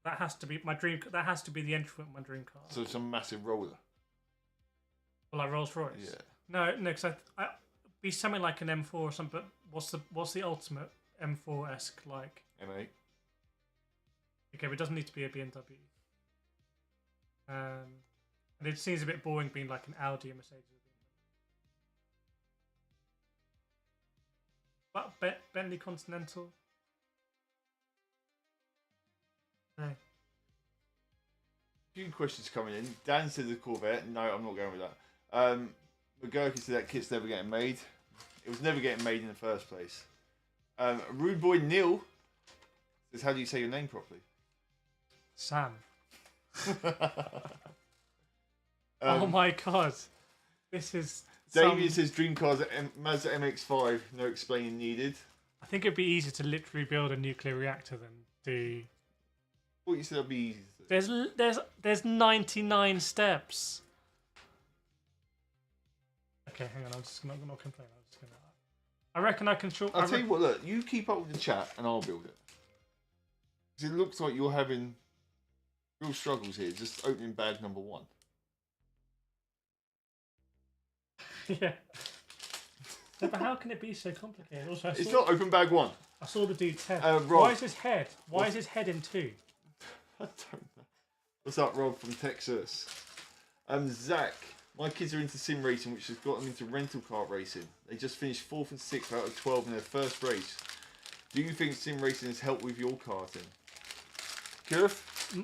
car. That has to be my dream. That has to be the entry point of my dream car. So it's a massive roller. Well, like Rolls Royce. Yeah. No, because I be something like an M4 or something. But what's the ultimate M4 esque like? M8. Okay, but it doesn't need to be a BMW. And it seems a bit boring being like an Audi or Mercedes. But Bentley Continental. No. A few questions coming in. Dan said the Corvette. No, I'm not going with that. McGurky said that kit's never getting made. It was never getting made in the first place. Rude Boy Neil says, how do you say your name properly? Sam. Oh my god. This is... David says dream cars at Mazda MX-5, no explaining needed. I think it'd be easier to literally build a nuclear reactor than do... What you said would be easy. There's 99 steps. Okay, hang on. I'm just not gonna complain. I reckon I can. I'll tell you what. Look, you keep up with the chat, and I'll build it. Because it looks like you're having real struggles here. Just opening bag number 1. Yeah. No, but how can it be so complicated? Also, it's not open bag 1. I saw the dude's head. Rob, why is his head? Why is his head in 2? I don't know. What's up, Rob from Texas? Zach, my kids are into sim racing, which has got them into rental car racing. They just finished 4th and 6th out of 12 in their first race. Do you think sim racing has helped with your karting? Kirth?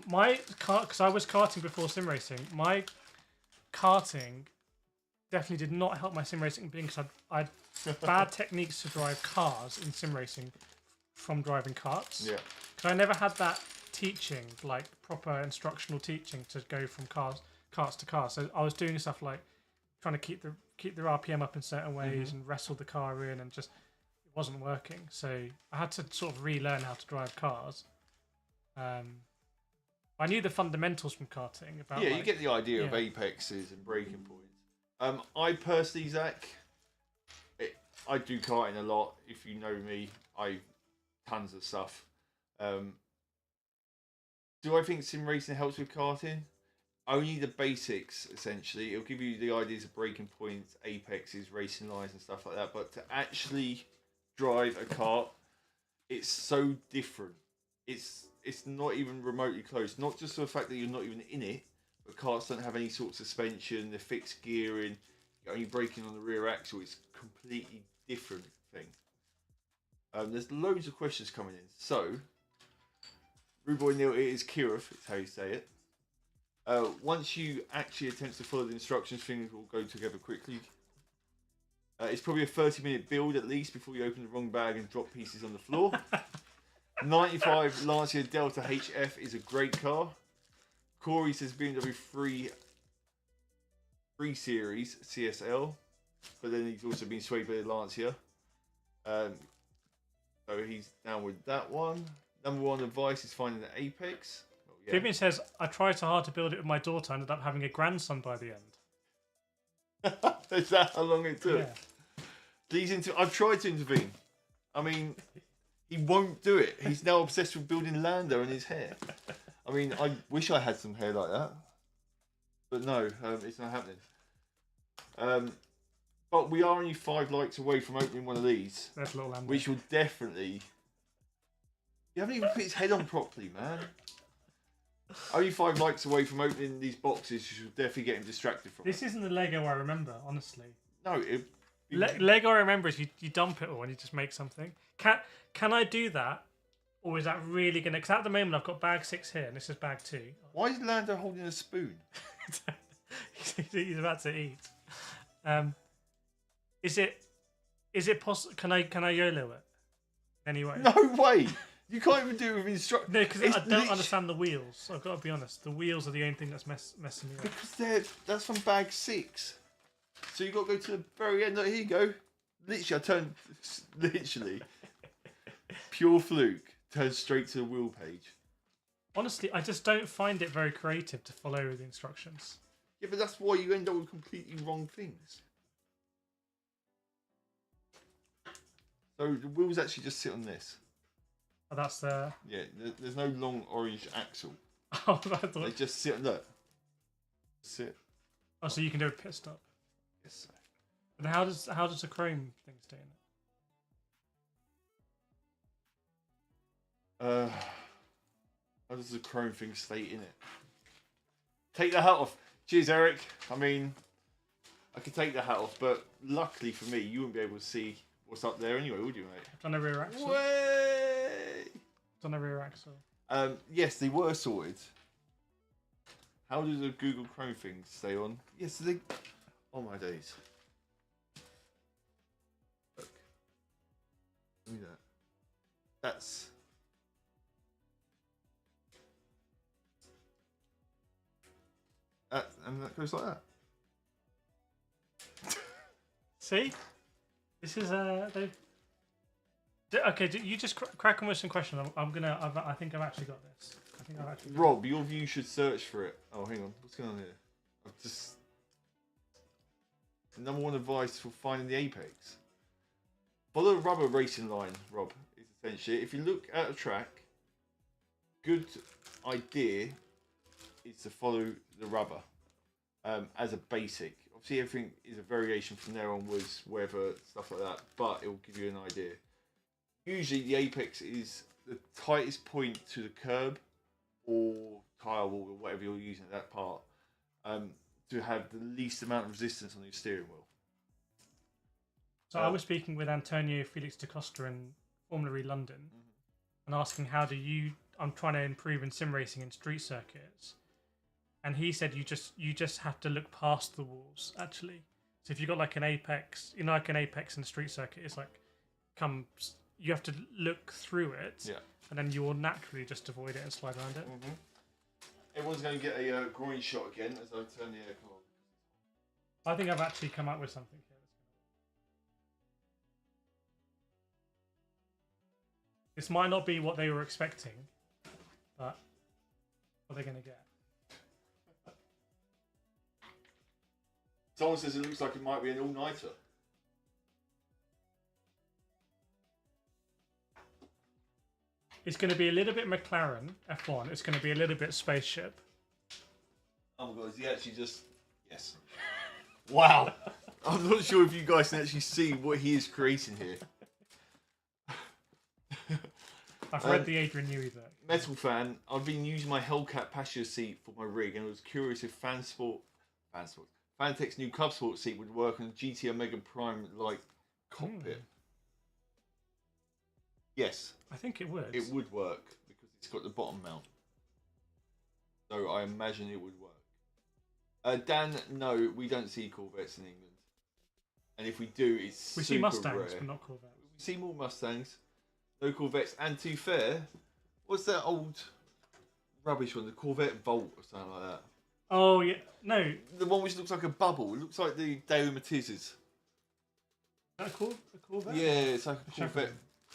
My kart, because I was karting before sim racing. My karting definitely did not help my sim racing because I had bad techniques to drive cars in sim racing from driving karts. Yeah. Because I never had that teaching, like proper instructional teaching to go from karts to cars. So I was doing stuff like trying to keep the RPM up in certain ways and wrestle the car in, and just it wasn't working. So I had to sort of relearn how to drive cars. I knew the fundamentals from karting about. Yeah, you get the idea of apexes and braking points. I personally, Zach, I do karting a lot. If you know me, tons of stuff. Do I think sim racing helps with karting? Only the basics, essentially. It'll give you the ideas of braking points, apexes, racing lines, and stuff like that. But to actually drive a kart, it's so different. It's not even remotely close. Not just the fact that you're not even in it, but karts don't have any sort of suspension, the fixed gearing, you're only braking on the rear axle. It's a completely different thing. There's loads of questions coming in. So, Ruboy Neil, it is Kirov, it's how you say it. Once you actually attempt to follow the instructions, things will go together quickly. It's probably a 30-minute build at least before you open the wrong bag and drop pieces on the floor. 95 Lancia Delta HF is a great car. Corey says BMW 3 Series CSL, but then he's also been swayed by the Lancia. So he's down with that one. Number 1 advice is finding the apex. Oh, yeah. Vivian says, I tried so hard to build it with my daughter, I ended up having a grandson by the end. Is that how long it took? Yeah. I've tried to intervene. I mean, he won't do it. He's now obsessed with building Lando in his hair. I mean, I wish I had some hair like that. But no, it's not happening. But we are only 5 likes away from opening one of these. There's little Lando. Which will definitely... You haven't even put his head on properly, man. Only 5 likes away from opening these boxes, which will definitely get him distracted from This isn't the Lego I remember, honestly. No, Lego I remember is you dump it all and you just make something. Can I do that Or is that really going to... Because at the moment I've got bag 6 here and this is bag 2. Why is Lando holding a spoon? He's about to eat. Is it possible? Can I YOLO it? Anyway. No way! You can't even do it with instructions. No, because I don't understand the wheels. I've got to be honest. The wheels are the only thing that's messing me up. Because that's from bag 6. So you got to go to the very end. Look, here you go. Literally, I turned... Literally. Pure fluke. Turned straight to the wheel page. Honestly, I just don't find it very creative to follow the instructions. Yeah, but that's why you end up with completely wrong things. So the wheels actually just sit on this. Oh, that's the... Yeah, there's no long orange axle. Oh, I thought... They just sit on that. Sit. Oh, so you can do a pit stop. Yes. And how does the chrome thing stay in it? How does the chrome thing stay in it? Take the hat off. Cheers, Eric. I mean, I could take the hat off, but luckily for me, you wouldn't be able to see what's up there anyway, would you, mate? I've done a rear axle. Way! Done a rear axle. Yes, they were sorted. How do the Google Chrome things stay on? Yes, they... Oh my days. Look. Look at that. That's... and that goes like that. See? This is okay, you just crack on with some questions. I think I've actually got this. Rob, your view should search for it. Oh, hang on. What's going on here? I've just... Number 1 advice for finding the apex. Follow a rubber racing line, Rob, is essentially. If you look at a track, good idea is to follow the rubber as a basic. Obviously, everything is a variation from there onwards, weather, stuff like that, but it will give you an idea. Usually, the apex is the tightest point to the curb or tyre wall or whatever you're using at that part to have the least amount of resistance on your steering wheel. So I was speaking with Antonio Felix da Costa in Formula E London and asking I'm trying to improve in sim racing and street circuits. And he said you just have to look past the walls, actually. So if you've got like an apex, like an apex in a street circuit, it's like you have to look through it, and then you will naturally just avoid it and slide around it. Everyone's going to get a groin shot again as I turn the aircon on. I think I've actually come up with something here. This might not be what they were expecting, but what they're going to get. Someone says it looks like it might be an all-nighter. It's going to be a little bit McLaren F1. It's going to be a little bit spaceship. Oh my god, is he actually just... Yes. Wow. I'm not sure if you guys can actually see what he is creating here. I've read the Adrian Newey book. Metal fan, I've been using my Hellcat passenger seat for my rig and I was curious if Fanatec's new Club Sport seat would work on a GT Omega Prime like cockpit. Yes. I think it would. It would work because it's got the bottom mount. So I imagine it would work. Dan, no, we don't see Corvettes in England. And if we do, it's we super see Mustangs, rare. but not Corvettes. We see more Mustangs. No Corvettes. And to be fair, what's that old rubbish one? The Corvette Volt or something like that. Oh, yeah. No. The one which looks like a bubble. It looks like the Daewoo Matizes. Is that a Corvette? Yeah, it's like a Corvette.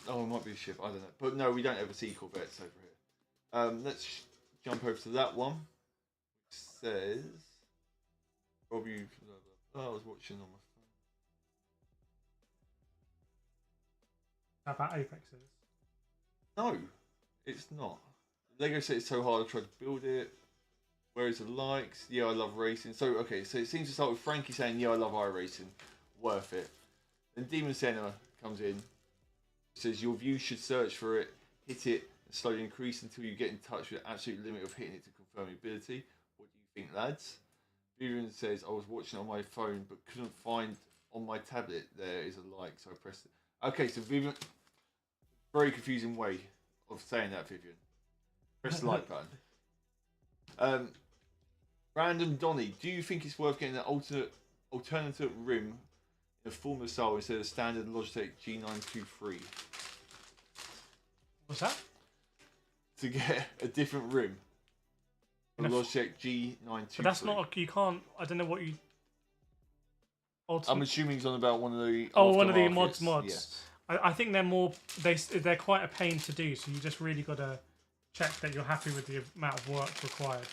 Oh, it might be a ship. I don't know. But no, we don't ever see Corvettes over here. Let's jump over to that one. It says... Rob, I was watching on my phone. How about Apexes? No, it's not. Lego said it's so hard. I tried to build it. Where is the likes? Yeah, I love racing. So, okay, so it seems to start with Frankie saying, yeah, I love iRacing. Worth it. Then Demon Senna comes in. Says, your view should search for it, hit it, and slowly increase until you get in touch with the absolute limit of hitting it to confirm the ability. What do you think, lads? Vivian says, I was watching it on my phone, but couldn't find on my tablet there is a like, so I pressed it. Okay, so Vivian, very confusing way of saying that, Vivian. Press the like button. Random Donny, do you think it's worth getting an alternative rim in the Formula style instead of standard Logitech G923? What's that? To get a different rim. A Logitech G923. But that's not. You can't. I don't know what you. I'm assuming it's on about one of the. Oh, one of the mods. Yes. I think they're more. They're quite a pain to do. So you just really got to check that you're happy with the amount of work required.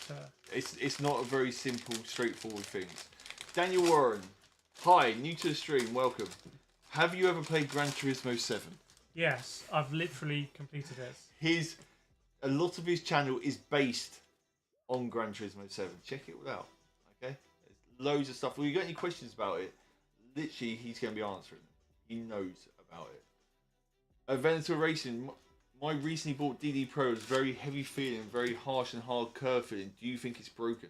It's not a very simple, straightforward thing. Daniel Warren, hi, new to the stream. Welcome. Have you ever played Gran Turismo 7? Yes, I've literally completed it. A lot of his channel is based on Gran Turismo 7. Check it out. Okay, there's loads of stuff. If you got any questions about it, literally he's going to be answering them. He knows about it. Venator Racing, my recently bought DD Pro is very heavy feeling, very harsh and hard curve feeling. Do you think it's broken?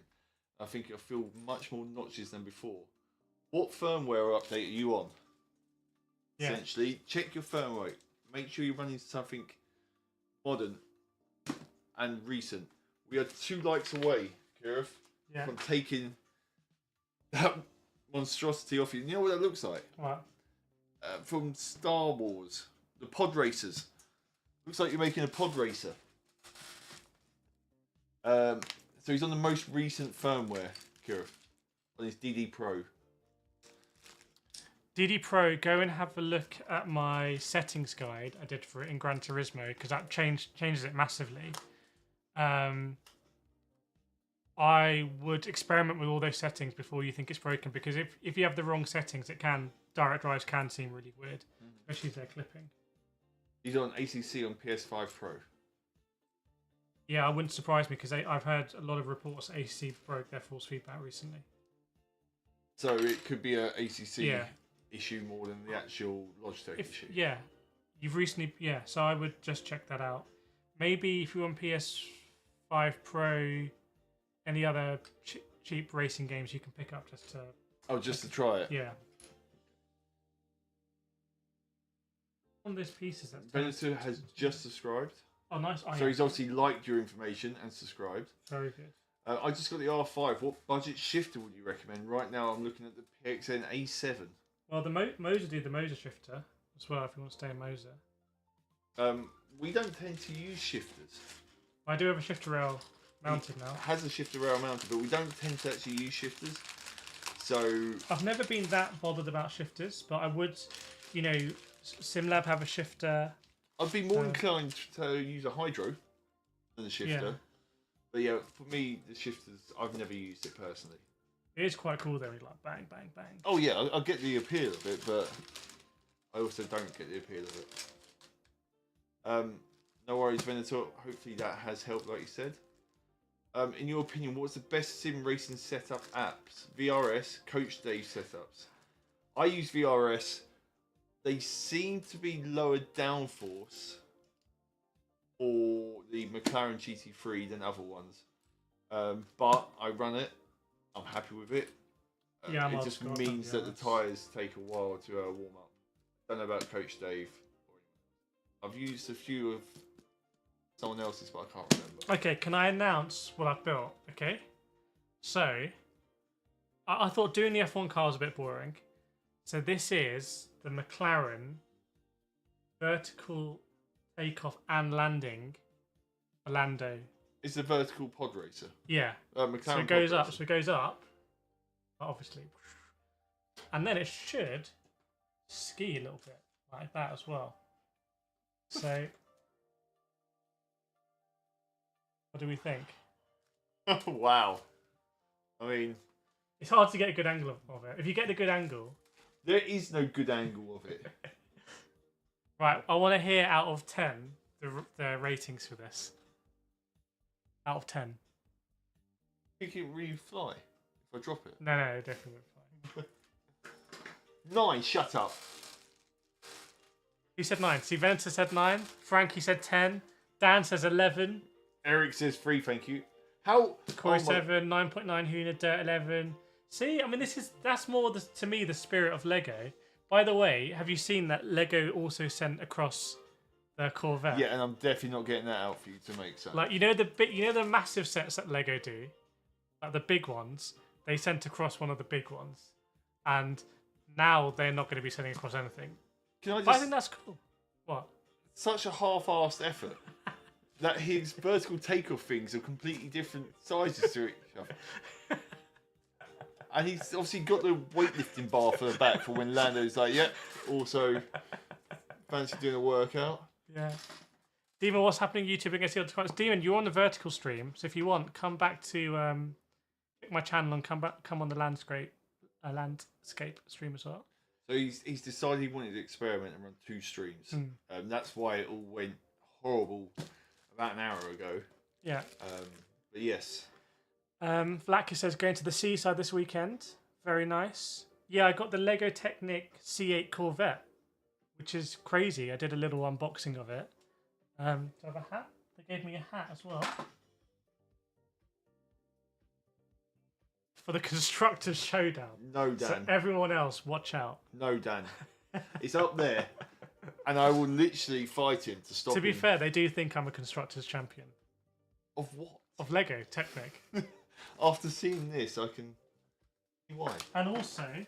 I think it'll feel much more notches than before. What firmware update are you on? Yeah. Essentially, check your firmware. Make sure you're running something modern and recent. We are 2 likes away, Kirif, from taking that monstrosity off you. You know what that looks like? What? From Star Wars, the pod racers. Looks like you're making a pod racer. So he's on the most recent firmware, Kirif, on his DD Pro. DD Pro, go and have a look at my settings guide I did for it in Gran Turismo, because that changes it massively. I would experiment with all those settings before you think it's broken, because if you have the wrong settings, direct drives can seem really weird, especially if they're clipping. He's on ACC on PS5 Pro. Yeah, it wouldn't surprise me, because I've heard a lot of reports that ACC broke their force feedback recently. So it could be a ACC issue more than the actual Logitech issue. Yeah, so I would just check that out. Maybe if you're on PS5 Pro, any other cheap racing games you can pick up just to... Oh, just to try it? Yeah. On this piece is that... Venator has just subscribed. Oh, nice. So he's obviously liked your information and subscribed. Very good. I just got the R5. What budget shifter would you recommend? Right now I'm looking at the PXN A7. Well, the Moser do the Moser shifter as well if you want to stay in Moser. We don't tend to use shifters. I do have a shifter rail mounted now. It has a shifter rail mounted, but we don't tend to actually use shifters. So I've never been that bothered about shifters, but I would, SimLab have a shifter. I'd be more inclined to use a hydro than a shifter. Yeah. But yeah, for me, the shifters, I've never used it personally. It is quite cool though, like bang, bang, bang. Oh yeah, I get the appeal of it, but I also don't get the appeal of it. No worries, Venator. Hopefully that has helped, like you said. In your opinion, what's the best sim racing setup apps? VRS, Coach Dave setups. I use VRS. They seem to be lower downforce for the McLaren GT3 than other ones. But I run it. I'm happy with it. It just means that the tyres take a while to warm up. Don't know about Coach Dave. I've used a few of someone else's, but I can't remember. Okay, can I announce what I've built? Okay. So, I thought doing the F1 car was a bit boring. So this is the McLaren vertical takeoff and landing for Lando. It's a vertical pod racer. Yeah. McLaren so it goes up. So it goes up, obviously, and then it should ski a little bit like that as well. So, what do we think? Wow. I mean, it's hard to get a good angle of it. If you get the good angle, there is no good angle of it. Right, I want to hear out of 10 the ratings for this. Out of 10. Think it really fly if I drop it? No, definitely won't fly. 9, shut up. Who said 9? See, Venator said 9. Frankie said 10. Dan says 11. Eric says 3, thank you. How? Corey 7, 9.9 Huna, Dirt 11. See, I mean, that's more to me the spirit of Lego. By the way, have you seen that Lego also sent across The Corvette. Yeah, and I'm definitely not getting that out for you to make. So. Like the massive sets that Lego do, like the big ones. They sent across one of the big ones, and now they're not going to be sending across anything. Can I just? But I think that's cool. What? Such a half-assed effort that his vertical takeoff things are completely different sizes to each other. And he's obviously got the weightlifting bar for the back for when Lando's like, yep, also fancy doing a workout. Yeah. Demon, what's happening YouTube against the other comments? Demon, you're on the vertical stream, so if you want, come back to my channel and come on the landscape stream as well. So he's decided he wanted to experiment and run 2 streams. That's why it all went horrible about an hour ago. Yeah. But yes. Vlatka says going to the seaside this weekend. Very nice. Yeah, I got the Lego Technic C8 Corvette, which is crazy. I did a little unboxing of it. Do I have a hat? They gave me a hat as well. For the Constructors Showdown. No, Dan. So everyone else, watch out. No, Dan. It's up there. And I will literally fight him to stop him. To be fair, they do think I'm a Constructors champion. Of what? Of Lego Technic. After seeing this, I can see why. And also,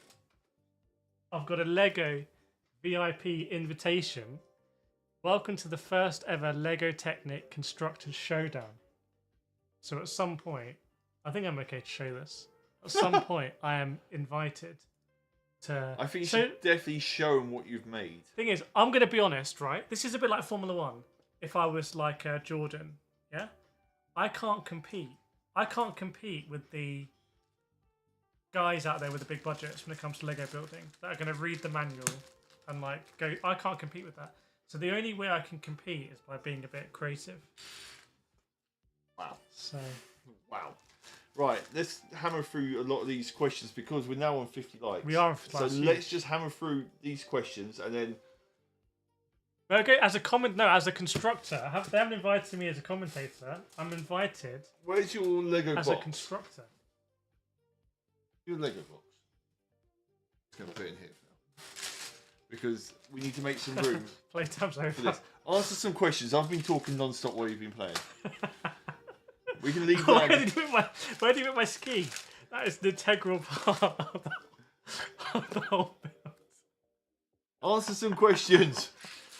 I've got a Lego VIP invitation. Welcome to the first ever Lego Technic Constructors Showdown. So at some point, I think I'm okay to show this. At some point, I am invited to... I think you should definitely show him what you've made. Thing is, I'm going to be honest, right? This is a bit like Formula 1. If I was like Jordan, yeah? I can't compete. I can't compete with the guys out there with the big budgets when it comes to Lego building that are going to read the manual and like go. I can't compete with that. So the only way I can compete is by being a bit creative. Wow. So. Wow. Right, let's hammer through a lot of these questions because we're now on 50 likes. We are on 50 likes. So let's just hammer through these questions and then. Okay, as a constructor, they haven't invited me as a commentator. I'm invited. Where's your Lego box? As a constructor. Your Lego box. Just gonna put it in here for now because we need to make some room. Playtime's over. For this. Answer some questions. I've been talking non-stop while you've been playing. We can leave that. Where do you put my ski? That is an integral part of the whole build. Answer some questions.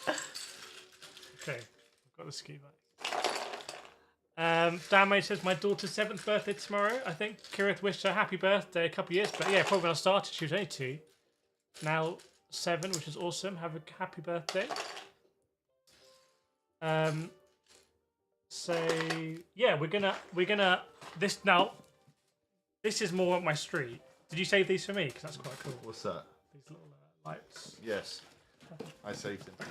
Okay, I've got the ski back. Dan May says my daughter's 7th birthday tomorrow. I think Kirith wished her happy birthday a couple of years back. Yeah, probably when I started, she was only 2. Now 7, which is awesome. Have a happy birthday. So yeah, we're gonna this now. This is more up my street. Did you save these for me? Because that's quite cool. What's that? These little lights. Yes, I saved them for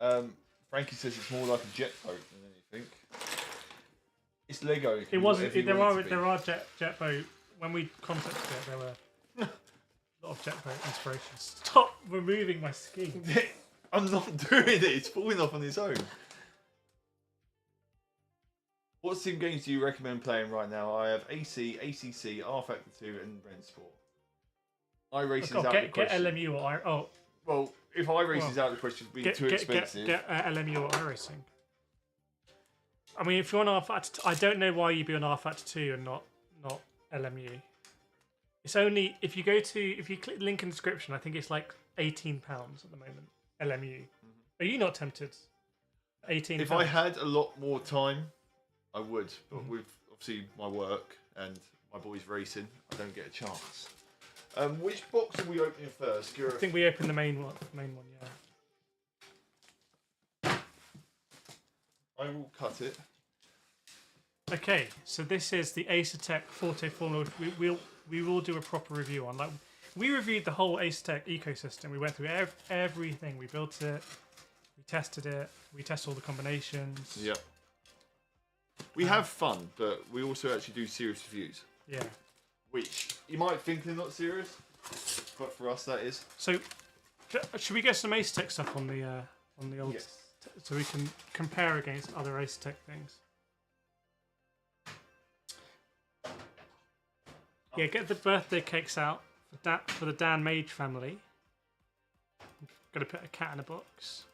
you. Frankie says it's more like a jet boat than anything. It's Lego. It wasn't. There are jet boat. When we concepted it, there were a lot of jet boat inspirations. Stop removing my ski. I'm not doing it. It's falling off on its own. What sim games do you recommend playing right now? I have AC, ACC, R Factor 2, and Ren Sport. iRacing's out of the question. Get LMU or I. Oh. Well, if iRacing's out of the question, it'd be too expensive. Get LMU or iRacing. I mean, if you're on R Factor, I don't know why you'd be on R Factor 2 and not LMU. It's only if you click the link in the description. I think it's like £18 at the moment. LMU. Are you not tempted? 18. If I had a lot more time, I would. But with obviously my work and my boys racing, I don't get a chance. Which box are we opening first? I think we open the main one. Yeah. I will cut it. Okay, so this is the Asetek Forte Formula. We will do a proper review on. Like, we reviewed the whole Asetek ecosystem. We went through everything. We built it. We tested it. We tested all the combinations. Yep. We have fun, but we also actually do serious reviews. Yeah. Which you might think they're not serious, but for us that is. So, should we get some Asetek stuff on the old, yes. So we can compare against other Asetek things? Yeah, get the birthday cakes out for the Dan Mage family. Got to put a cat in a box.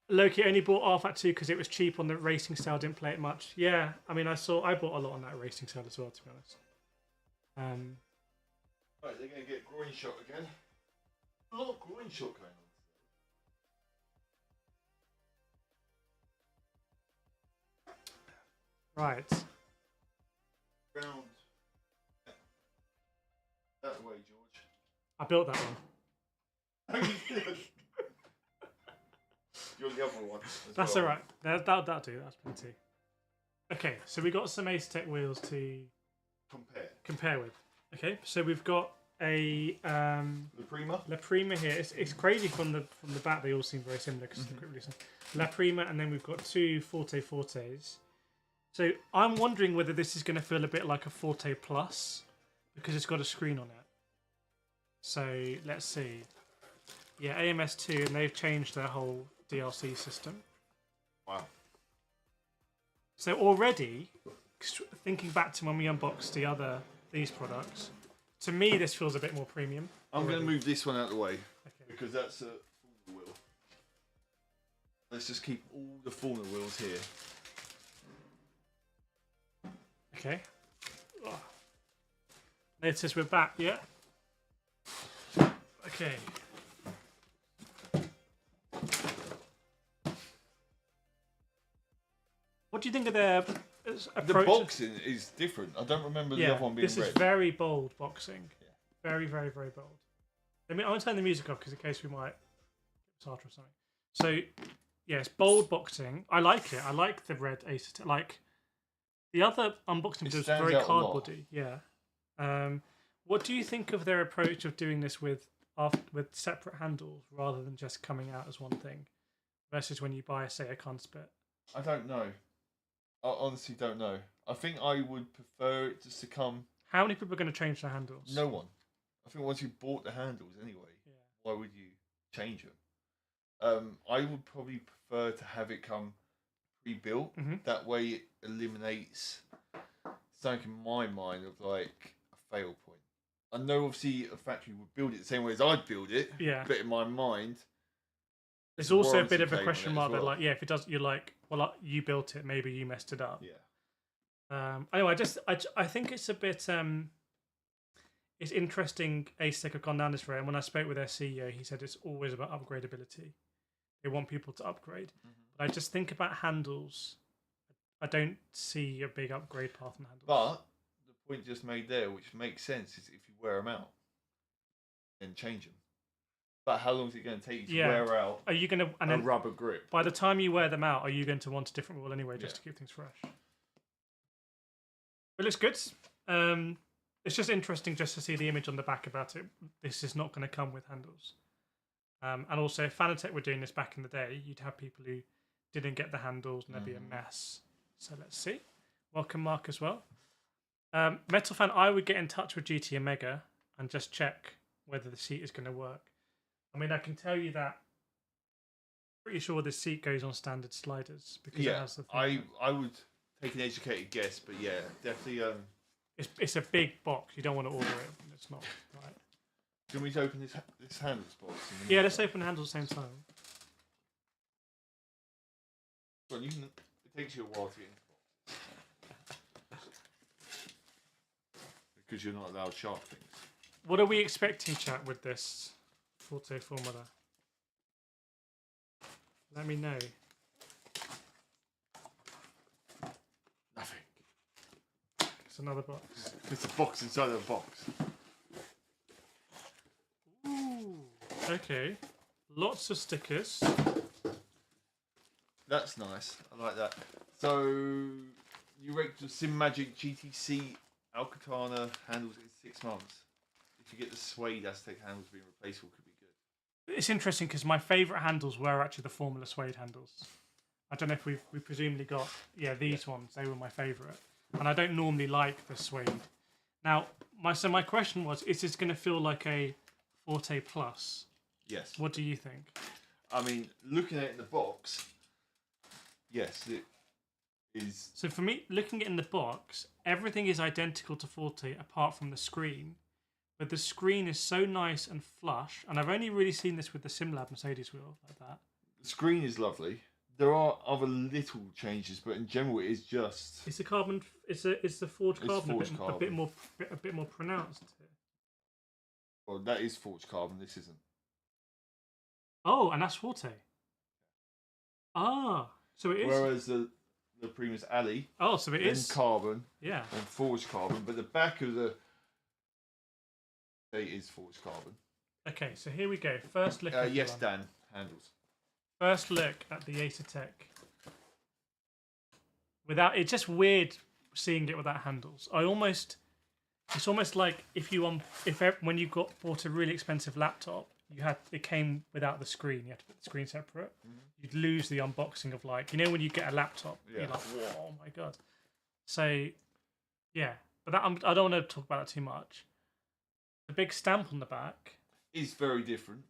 Loki only bought R-Fat 2 because it was cheap on the racing sale. Didn't play it much. Yeah, I mean, I bought a lot on that racing sale as well, to be honest. Right, they're going to get groin shot again. A lot of groin shot going on. Right. Round. That way, George. I built that one. You're the other one. That's all right. That'll do. That's plenty. Okay, so we got some Asetek wheels to compare with. Okay, so we've got a La Prima here. It's crazy from the back. They all seem very similar because the quick release. La Prima, and then we've got two Fortes. So I'm wondering whether this is going to feel a bit like a Forte Plus because it's got a screen on it. So let's see. Yeah, AMS2, and they've changed their whole DLC system. Wow. So already, thinking back to when we unboxed these products, to me this feels a bit more premium. I'm going to move this one out of the way Okay. because that's a Formula wheel. Let's just keep all the Formula wheels here. Okay. Oh. Notice we're back, yeah? Okay. What do you think of their approach? The boxing is different. I don't remember the other one being this red. is very bold boxing. Yeah. Very, very, very bold. I mean, I'll turn the music off because in case we might get started or something. So, yes, bold boxing. I like it. I like the red Ace. Like the other unboxing was very cardboardy. Yeah. What do you think of their approach of doing this with separate handles rather than just coming out as one thing, versus when you buy, say, a Conspit? I don't know. I honestly don't know. I think I would prefer it just to come. How many people are going to change their handles? No one. I think once you bought the handles anyway, Yeah. why would you change them? I would probably prefer to have it come pre-built. That way it eliminates something in my mind of like a fail point. I know obviously a factory would build it the same way as I'd build it. Yeah. But in my mind, there's also a bit of a question mark that, like, yeah, if it does, you're like, well, you built it, maybe you messed it up. Yeah. Anyway, I think it's a bit it's interesting. Asetek have gone down this road, and when I spoke with their CEO, he said it's always about upgradability. They want people to upgrade. But I just think about handles. I don't see a big upgrade path on handles. But the point just made there, which makes sense, is if you wear them out, then change them. But how long is it going to take you to wear out are you going to, rubber grip? By the time you wear them out, are you going to want a different wheel anyway, just to keep things fresh? It looks good. It's just interesting just to see the image on the back about it. This is not going to come with handles. And also, if Fanatec were doing this back in the day, you'd have people who didn't get the handles and there'd be a mess. So let's see. Welcome, Mark, as well. Metal Fan, I would get in touch with GT Omega and just check whether the seat is going to work. I mean, I can tell you that pretty sure this seat goes on standard sliders because it has the thing. I would take an educated guess, but yeah, definitely. It's a big box. You don't want to order it. It's not right. Can we open this handles box? Yeah, let's open the handles at the same time. Well, it takes you a while to get into boxes. Because you're not allowed sharp things. What are we expecting, chat, with this Forte Formula? Let me know. Nothing. It's another box. It's a box inside of a box. Ooh. Okay. Lots of stickers. That's nice. I like that. So, you rate the Sim Magic GTC Alcantara handles in 6 months. If you get the suede Asetek handles being replaceable, could be good. It's interesting because my favourite handles were actually the Formula Suede handles. I don't know if we presumably got these ones. They were my favourite, and I don't normally like the suede. Now, my question was: is this going to feel like a Forte Plus? Yes. What do you think? I mean, looking at it in the box, yes, it is. So for me, looking at it in the box, everything is identical to Forte apart from the screen, but the screen is so nice and flush. And I've only really seen this with the SimLab Mercedes wheel like that. The screen is lovely. There are other little changes, but in general, it is just. It's the carbon. It's the forged carbon, forged a carbon. bit more pronounced here. Well, that is forged carbon. This isn't. Oh, and that's Forte. Ah, so it is. Whereas the Primus Alley. Oh, so it is carbon. Yeah. And forged carbon, but the back of the. It is forged carbon. Okay, so here we go. First look. Yes, Dan. Handles. First look at the Asetek. It's just weird seeing it without handles. It's almost like when you bought a really expensive laptop, it came without the screen. You had to put the screen separate. Mm-hmm. You'd lose the unboxing of when you get a laptop, you're like, whoa, oh my god. So, yeah, but I don't want to talk about that too much. The big stamp on the back is very different.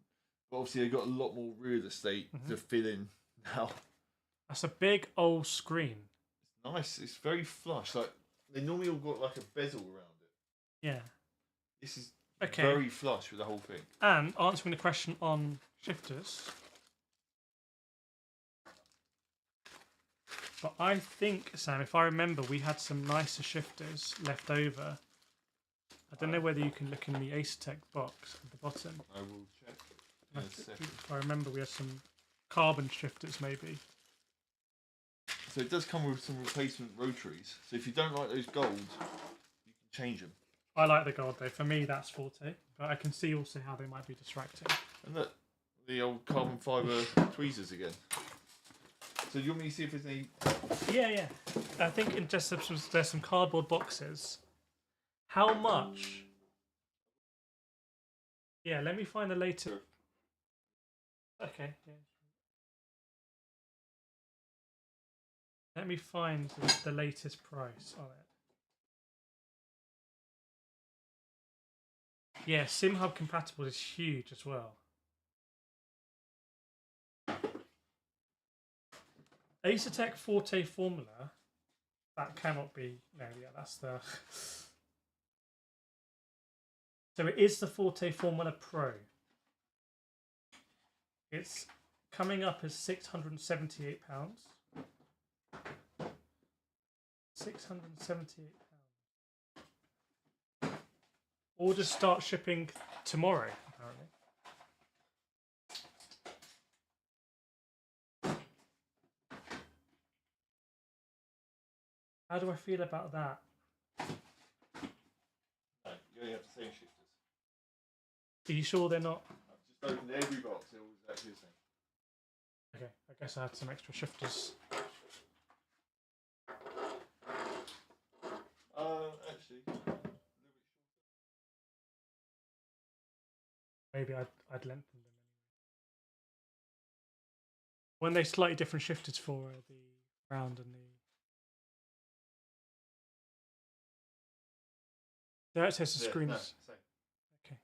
But obviously, they've got a lot more real estate to fill in now. That's a big old screen. It's nice. It's very flush. Like they normally all got like a bezel around it. Yeah. This is very flush with the whole thing. And answering the question on shifters. But I think, Sam, if I remember, we had some nicer shifters left over. I don't know whether you can look in the Asetek box at the bottom. I will check. If I remember, we had some carbon shifters, maybe. So it does come with some replacement rotaries. So if you don't like those gold, you can change them. I like the gold though. For me, that's Forte. But I can see also how they might be distracting. And look, the old carbon fibre tweezers again. So do you want me to see if there's any? Yeah. I think there's some cardboard boxes. How much? Yeah, let me find the latest. Okay. Yeah. Let me find the latest price on it. Yeah, SimHub compatible is huge as well. Asetek Forte Formula. That cannot be. No, yeah, that's the. So it is the Forte Formula Pro. It's coming up as £678. £678. Orders start shipping tomorrow, apparently. How do I feel about that? You only have the same shifters. Are you sure they're not? I've just opened every box, they're all exactly the same. Okay, I guess I had some extra shifters. Actually, a little bit shorter. Maybe I'd lengthen them anyway. When they slightly different shifters for the round and the. There it says the screen is. Same. Okay.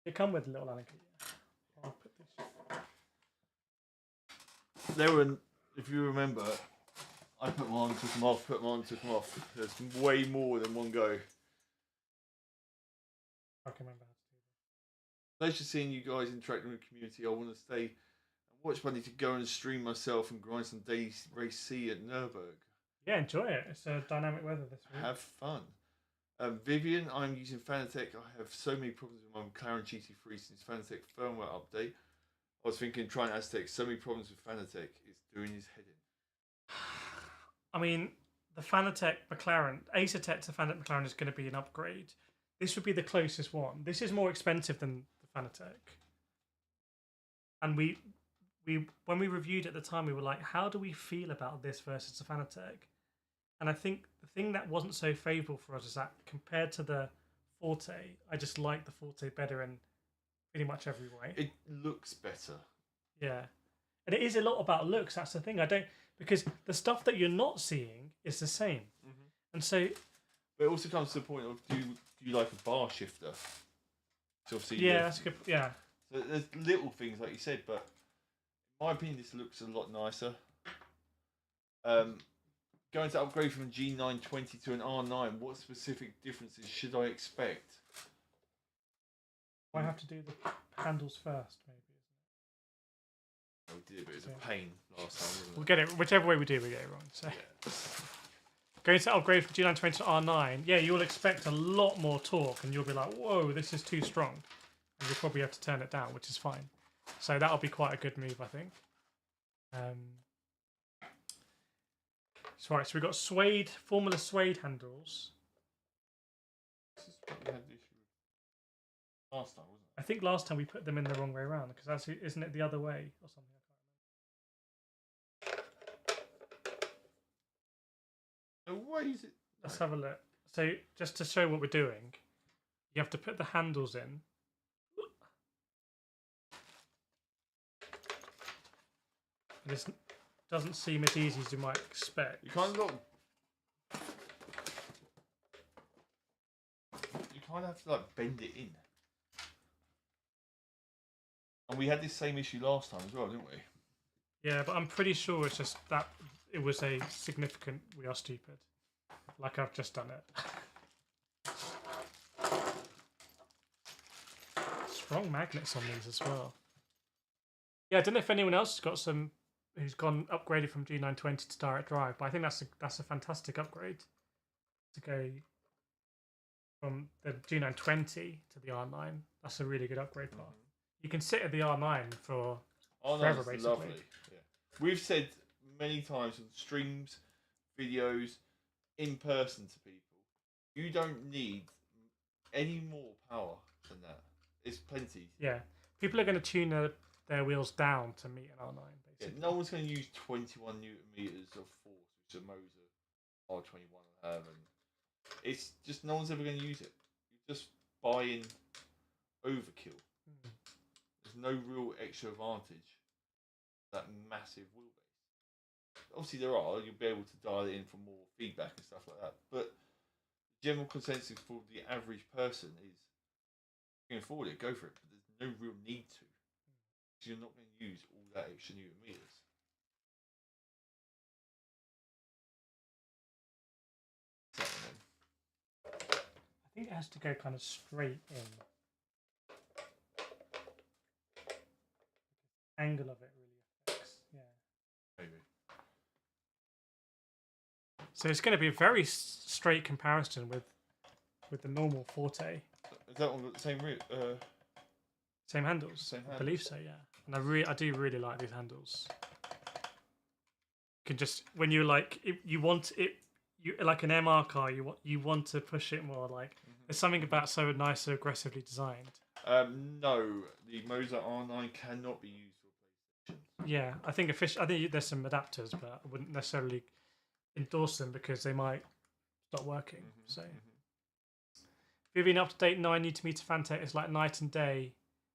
They come with a little Allen key. Yeah. I'll put this. There were, if you remember, I put them on, took them off, put them on, took them off. There's way more than one go. I can remember how to do that. Pleasure seeing you guys interacting with the community. I want to stay and watch Bunny to go and stream myself and grind some daily race C at Nürburgring. Yeah, enjoy it. It's dynamic weather this week. Have fun. Vivian, I'm using Fanatec. I have so many problems with my McLaren GT3 since Fanatec firmware update. I was thinking trying Asetek. So many problems with Fanatec. It's doing his head in. I mean, the Fanatec McLaren, Asetek to Fanatec McLaren is going to be an upgrade. This would be the closest one. This is more expensive than the Fanatec. And when we reviewed it at the time, we were like, how do we feel about this versus the Fanatec? And I think the thing that wasn't so favourable for us is that compared to the Forte, I just like the Forte better in pretty much every way. It looks better. Yeah. And it is a lot about looks, that's the thing. Because the stuff that you're not seeing is the same. Mm-hmm. And so... But it also comes to the point of, do you like a bar shifter? So obviously, yeah, that's good. Yeah. So there's little things, like you said, but in my opinion, this looks a lot nicer. Going to upgrade from a G920 to an R9, what specific differences should I expect? I have to do the handles first, maybe. We did, but it was a pain last time, wasn't it? We'll get it whichever way we do, we get it wrong. So going to upgrade from G920 to R9, yeah, you'll expect a lot more torque, and you'll be like, whoa, this is too strong, and you'll probably have to turn it down, which is fine. So that'll be quite a good move, I think. So right, so we've got suede, Formula suede handles. This is what we had the issue with last time, wasn't I think last time we put them in the wrong way around, because that's, isn't it the other way or something? it? No way is it. Let's have a look. So just to show what we're doing, you have to put the handles in. This doesn't seem as easy as you might expect. You kind of have to like bend it in. And we had this same issue last time as well, didn't we? Yeah, but I'm pretty sure it's just that it was a significant we are stupid. Like I've just done it. Strong magnets on these as well. Yeah, I don't know if anyone else has got some who's gone upgraded from G920 to direct drive, but I think that's a fantastic upgrade to go from the G920 to the R9. That's a really good upgrade path. You can sit at the R9 for forever, basically. Lovely. Yeah. We've said many times on streams, videos, in person to people, you don't need any more power than that. It's plenty. Yeah, people are going to tune their wheels down to meet an R9. Yeah, no one's going to use 21 Newton meters of force, which a Moser R21 will have, and it's just no one's ever going to use it. You just buy in overkill. There's no real extra advantage. That massive wheelbase. Obviously, there are. You'll be able to dial it in for more feedback and stuff like that. But the general consensus for the average person is, you can afford it, go for it. But there's no real need to. So you're not going to use all that extra Newton meters. I think it has to go kind of straight in. Angle of it really affects. Yeah. Maybe. So it's going to be a very straight comparison with the normal Forte. Is that one got the same Same handles. Same I believe so, yeah. And I do really like these handles. You can just when you like you want it, you like an MR car, you want to push it more. Like there's something about so nice, so aggressively designed. No, the Moser R9 cannot be used for PlayStation. Yeah, I think there's some adapters, but I wouldn't necessarily endorse them because they might stop working. So Vivian up to date 9 Nm Fanatec is like night and day.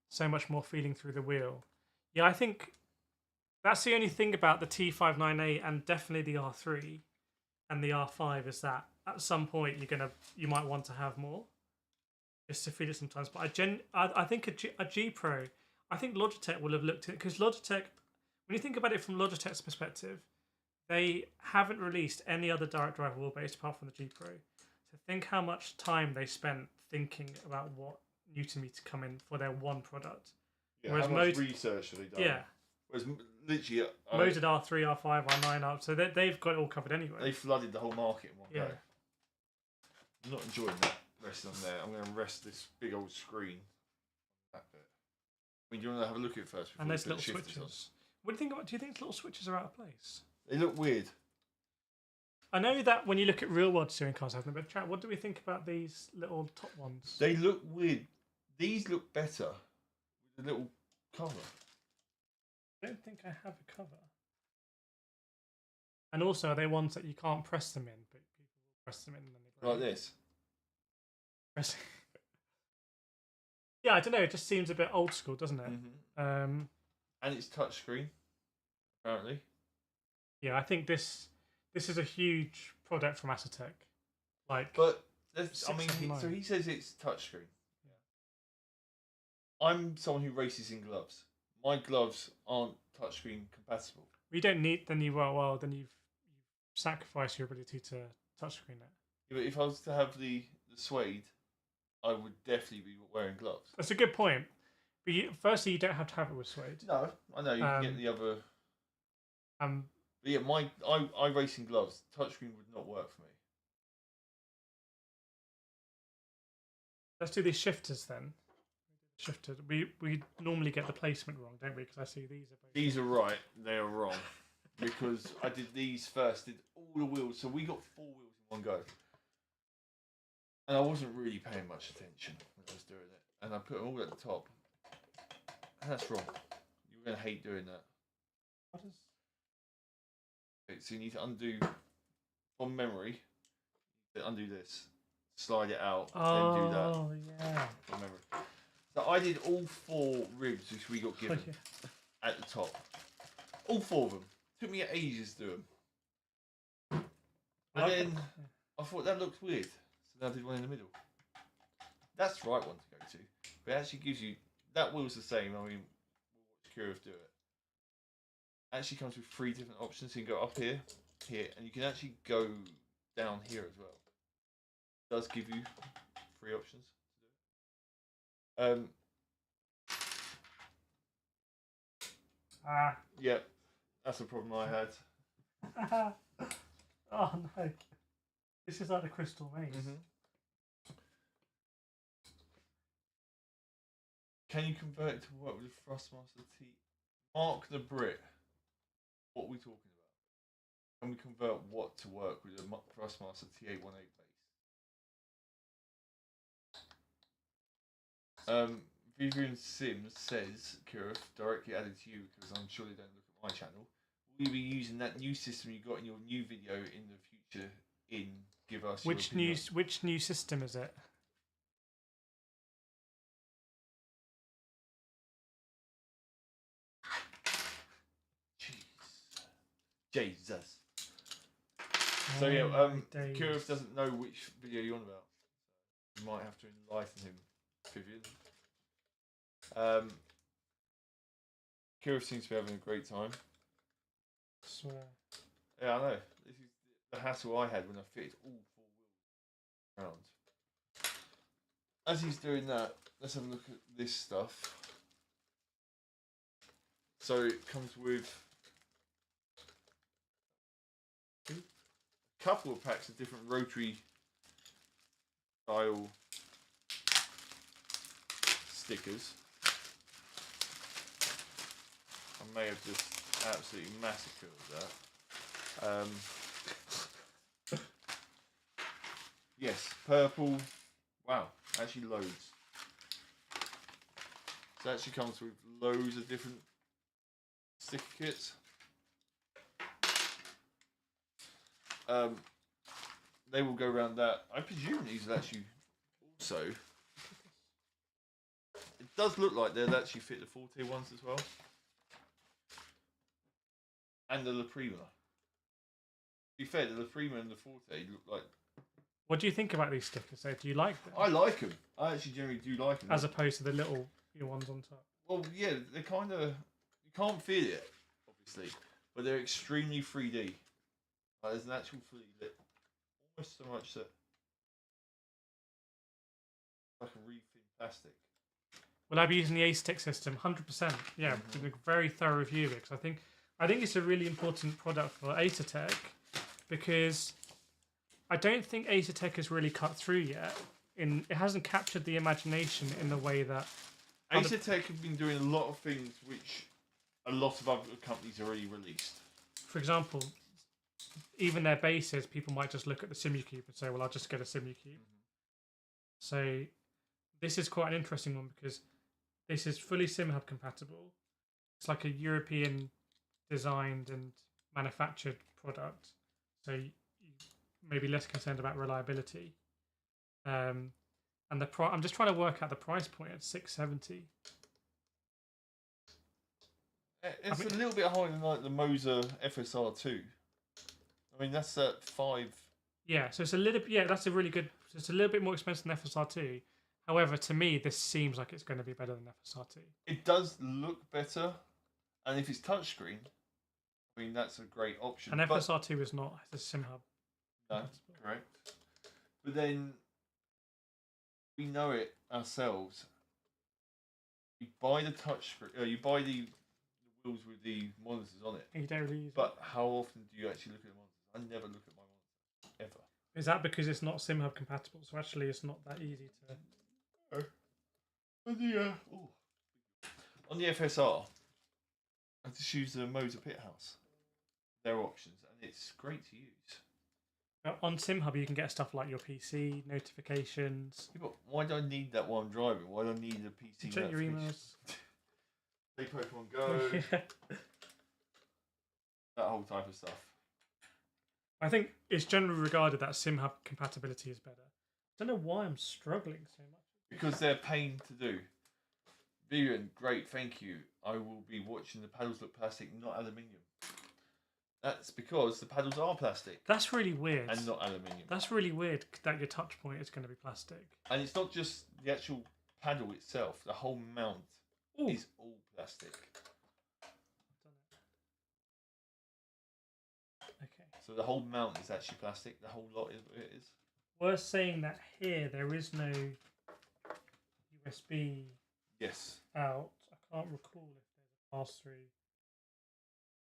So much more feeling through the wheel. Yeah, I think that's the only thing about the T598 and definitely the R3 and the R5 is that at some point you might want to have more just to feel it sometimes. But I think a G Pro, I think Logitech will have looked at it because Logitech, when you think about it from Logitech's perspective, they haven't released any other direct drive wheelbase apart from the G Pro. So think how much time they spent thinking about what Newton meter come in for their one product. Yeah, whereas how much research have they done? Yeah. Whereas literally, Motor R3, R5, R9 up, so they've got it all covered anyway. They flooded the whole market in one go. I'm not enjoying that resting on there. I'm going to rest this big old screen. That bit. I mean, do you want to have a look at it first? And there's little switches. What do you think about? Do you think little switches are out of place? They look weird. I know that when you look at real world steering cars, having a bit of chat, what do we think about these little top ones? They look weird. These look better with a little cover. I don't think I have a cover. And also, are they ones that you can't press them in, but people will press them in and then they break? Like this? Press. Yeah, I don't know. It just seems a bit old school, doesn't it? And it's touchscreen, apparently. Yeah, I think this is a huge product from Asetek. But I mean, so he says it's touchscreen. Yeah. I'm someone who races in gloves. My gloves aren't touchscreen compatible. You don't need. Then you've sacrificed your ability to touchscreen it. Yeah, but if I was to have the suede, I would definitely be wearing gloves. That's a good point. But firstly, you don't have to have it with suede. No, I know you can get the other. But yeah, my iRacing gloves touchscreen would not work for me. Let's do these shifters then. Shifted. We normally get the placement wrong, don't we? Because I see these are both. These are right. They are wrong because I did these first. Did all the wheels. So we got 4 wheels in one go. And I wasn't really paying much attention when I was doing it. And I put them all at the top. And that's wrong. You're going to hate doing that. What is... Okay, so you need to undo, from memory, you undo this. Slide it out, then do that. Oh, yeah. From memory. So I did all 4 ribs which we got given at the top. All 4 of them. Took me ages to do them. And then I thought that looks weird. So then I did one in the middle. That's the right one to go to. But it actually gives you... That wheel's the same. I mean, we'll watch Kurov do it. It actually comes with 3 different options. So you can go up here, here, and you can actually go down here as well. It does give you 3 options to do it. Yeah, that's a problem I had. Oh no. This is like a crystal maze. Can you convert it to work with the Thrustmaster T? Mark the Brit. What are we talking about? Can we convert what to work with a Thrustmaster T818 base? Vivian Sims says, Kurov, directly added to you because I'm sure they don't look at my channel. Will you be using that new system you got in your new video in the future? Give us which new system is it? Jesus. So yeah, Kurov doesn't know which video you're on about. You might have to enlighten him, Vivian. Kurov seems to be having a great time. I swear. Yeah, I know. This is the hassle I had when I fitted all 4 wheels around. As he's doing that, let's have a look at this stuff. So it comes with a couple of packs of different rotary style stickers. I may have just absolutely massacred that. Yes, purple. Wow, actually loads. So it actually comes with loads of different sticker kits. They will go around that. I presume these will actually also... It does look like they'll actually fit the Forte ones as well. And the La Prima. To be fair, the La Prima and the Forte look like... What do you think about these stickers though? Do you like them? I like them. I actually generally do like them. As opposed to the little ones on top. Well, yeah, they're kind of... You can't feel it, obviously. But they're extremely 3D. Like, there's an actual 3D lit. Almost so much that... Like a really thin plastic. Well, I'll be using the Asetek system, 100%. Yeah, did a very thorough review of it because I think it's a really important product for Asetek because I don't think Asetek has really cut through yet. It hasn't captured the imagination in the way that Asetek have been doing a lot of things which a lot of other companies already released. For example, even their bases, people might just look at the SimuCube and say, "Well, I'll just get a SimuCube." So this is quite an interesting one because this is fully SimHub compatible. It's like a European designed and manufactured product, so you may be less concerned about reliability. And the I'm just trying to work out the price point at $670. It's a little bit higher than like the Moser FSR2. I mean, that's at 5. Yeah, so it's a little. Yeah, that's a really good. It's a little bit more expensive than FSR2. However, to me, this seems like it's going to be better than FSR2. It does look better, and if it's touchscreen, I mean that's a great option. And FSR2 is not. It's a SimHub. No, correct. But then we know it ourselves. You buy the touch screen, you buy the wheels with the monitors on it. You don't really use But how often do you actually look at the monitors? I never look at my monitors ever. Is that because it's not SimHub compatible? So actually, it's not that easy to. On the FSR, I just use the Motor Pit House. Their options, and it's great to use. On SimHub, you can get stuff like your PC notifications. Yeah, but why do I need that while I'm driving? Why do I need a PC? Check your emails. Play Pokemon Go. Yeah. That whole type of stuff. I think it's generally regarded that SimHub compatibility is better. I don't know why I'm struggling so much. Because they're pain to do. Vivian, great, thank you. I will be watching the paddles look plastic, not aluminium. That's because the paddles are plastic. That's really weird. And not aluminium. That's really weird that your touch point is going to be plastic. And it's not just the actual paddle itself. The whole mount is all plastic. Okay. So the whole mount is actually plastic. The whole lot is what it is. Worth saying that here there is no USB out. I can't recall if there's a pass-through.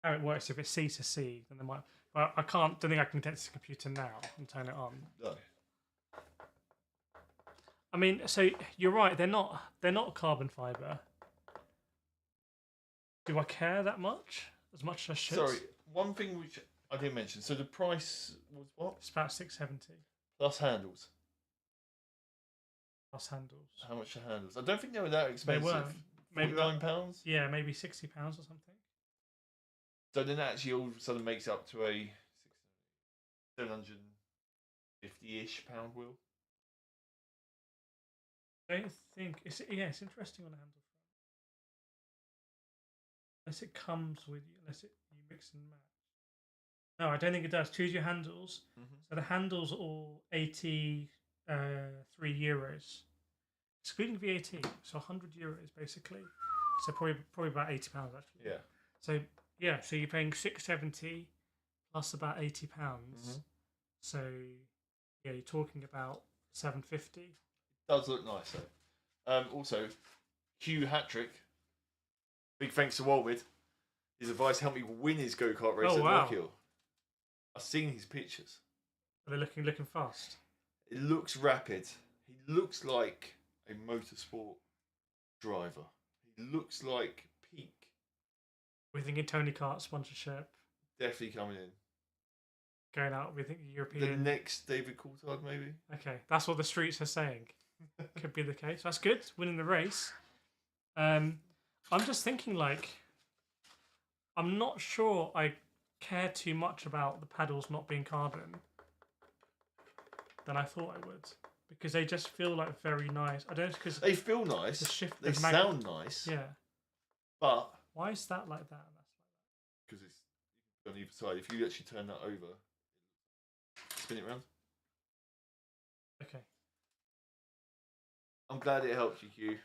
How it works, if it's C to C, then there might. But I don't think I can connect to the computer now and turn it on. No. I mean, so you're right. They're not carbon fiber. Do I care that much? As much as I should. Sorry, one thing which I didn't mention. So the price was what? It's about $670 Plus handles. plus handles. How much are handles? I don't think they were that expensive. They were. Maybe £49? Yeah, maybe £60 or something. So then that actually all of a sudden makes up to a 750-ish pound wheel. I don't think it's interesting on the handle front. Unless it comes with you, unless you mix and match. No, I don't think it does. Choose your handles. Mm-hmm. So the handles are all €83, excluding VAT. So €100 basically. So probably about £80 actually. Yeah. So yeah, so you're paying $670 plus about £80. Mm-hmm. So yeah, you're talking about $750. Does look nice though. Also, Hugh Hattrick. Big thanks to Walwood. His advice helped me win his go-kart race at Rockhill. I've seen his pictures. Are they looking fast? It looks rapid. He looks like a motorsport driver. He looks like peak. We're thinking Tony Kart sponsorship. Definitely coming in. Going out, we think European. The next David Coulthard, maybe. Okay, that's what the streets are saying. Could be the case. That's good. Winning the race. I'm just thinking, like, I'm not sure I care too much about the pedals not being carbon than I thought I would, because they just feel like very nice. I don't know, because they feel nice. They sound nice. Yeah. But why is that like that? Because it's on either side. If you actually turn that over, spin it round. Okay. I'm glad it helped you, Hugh.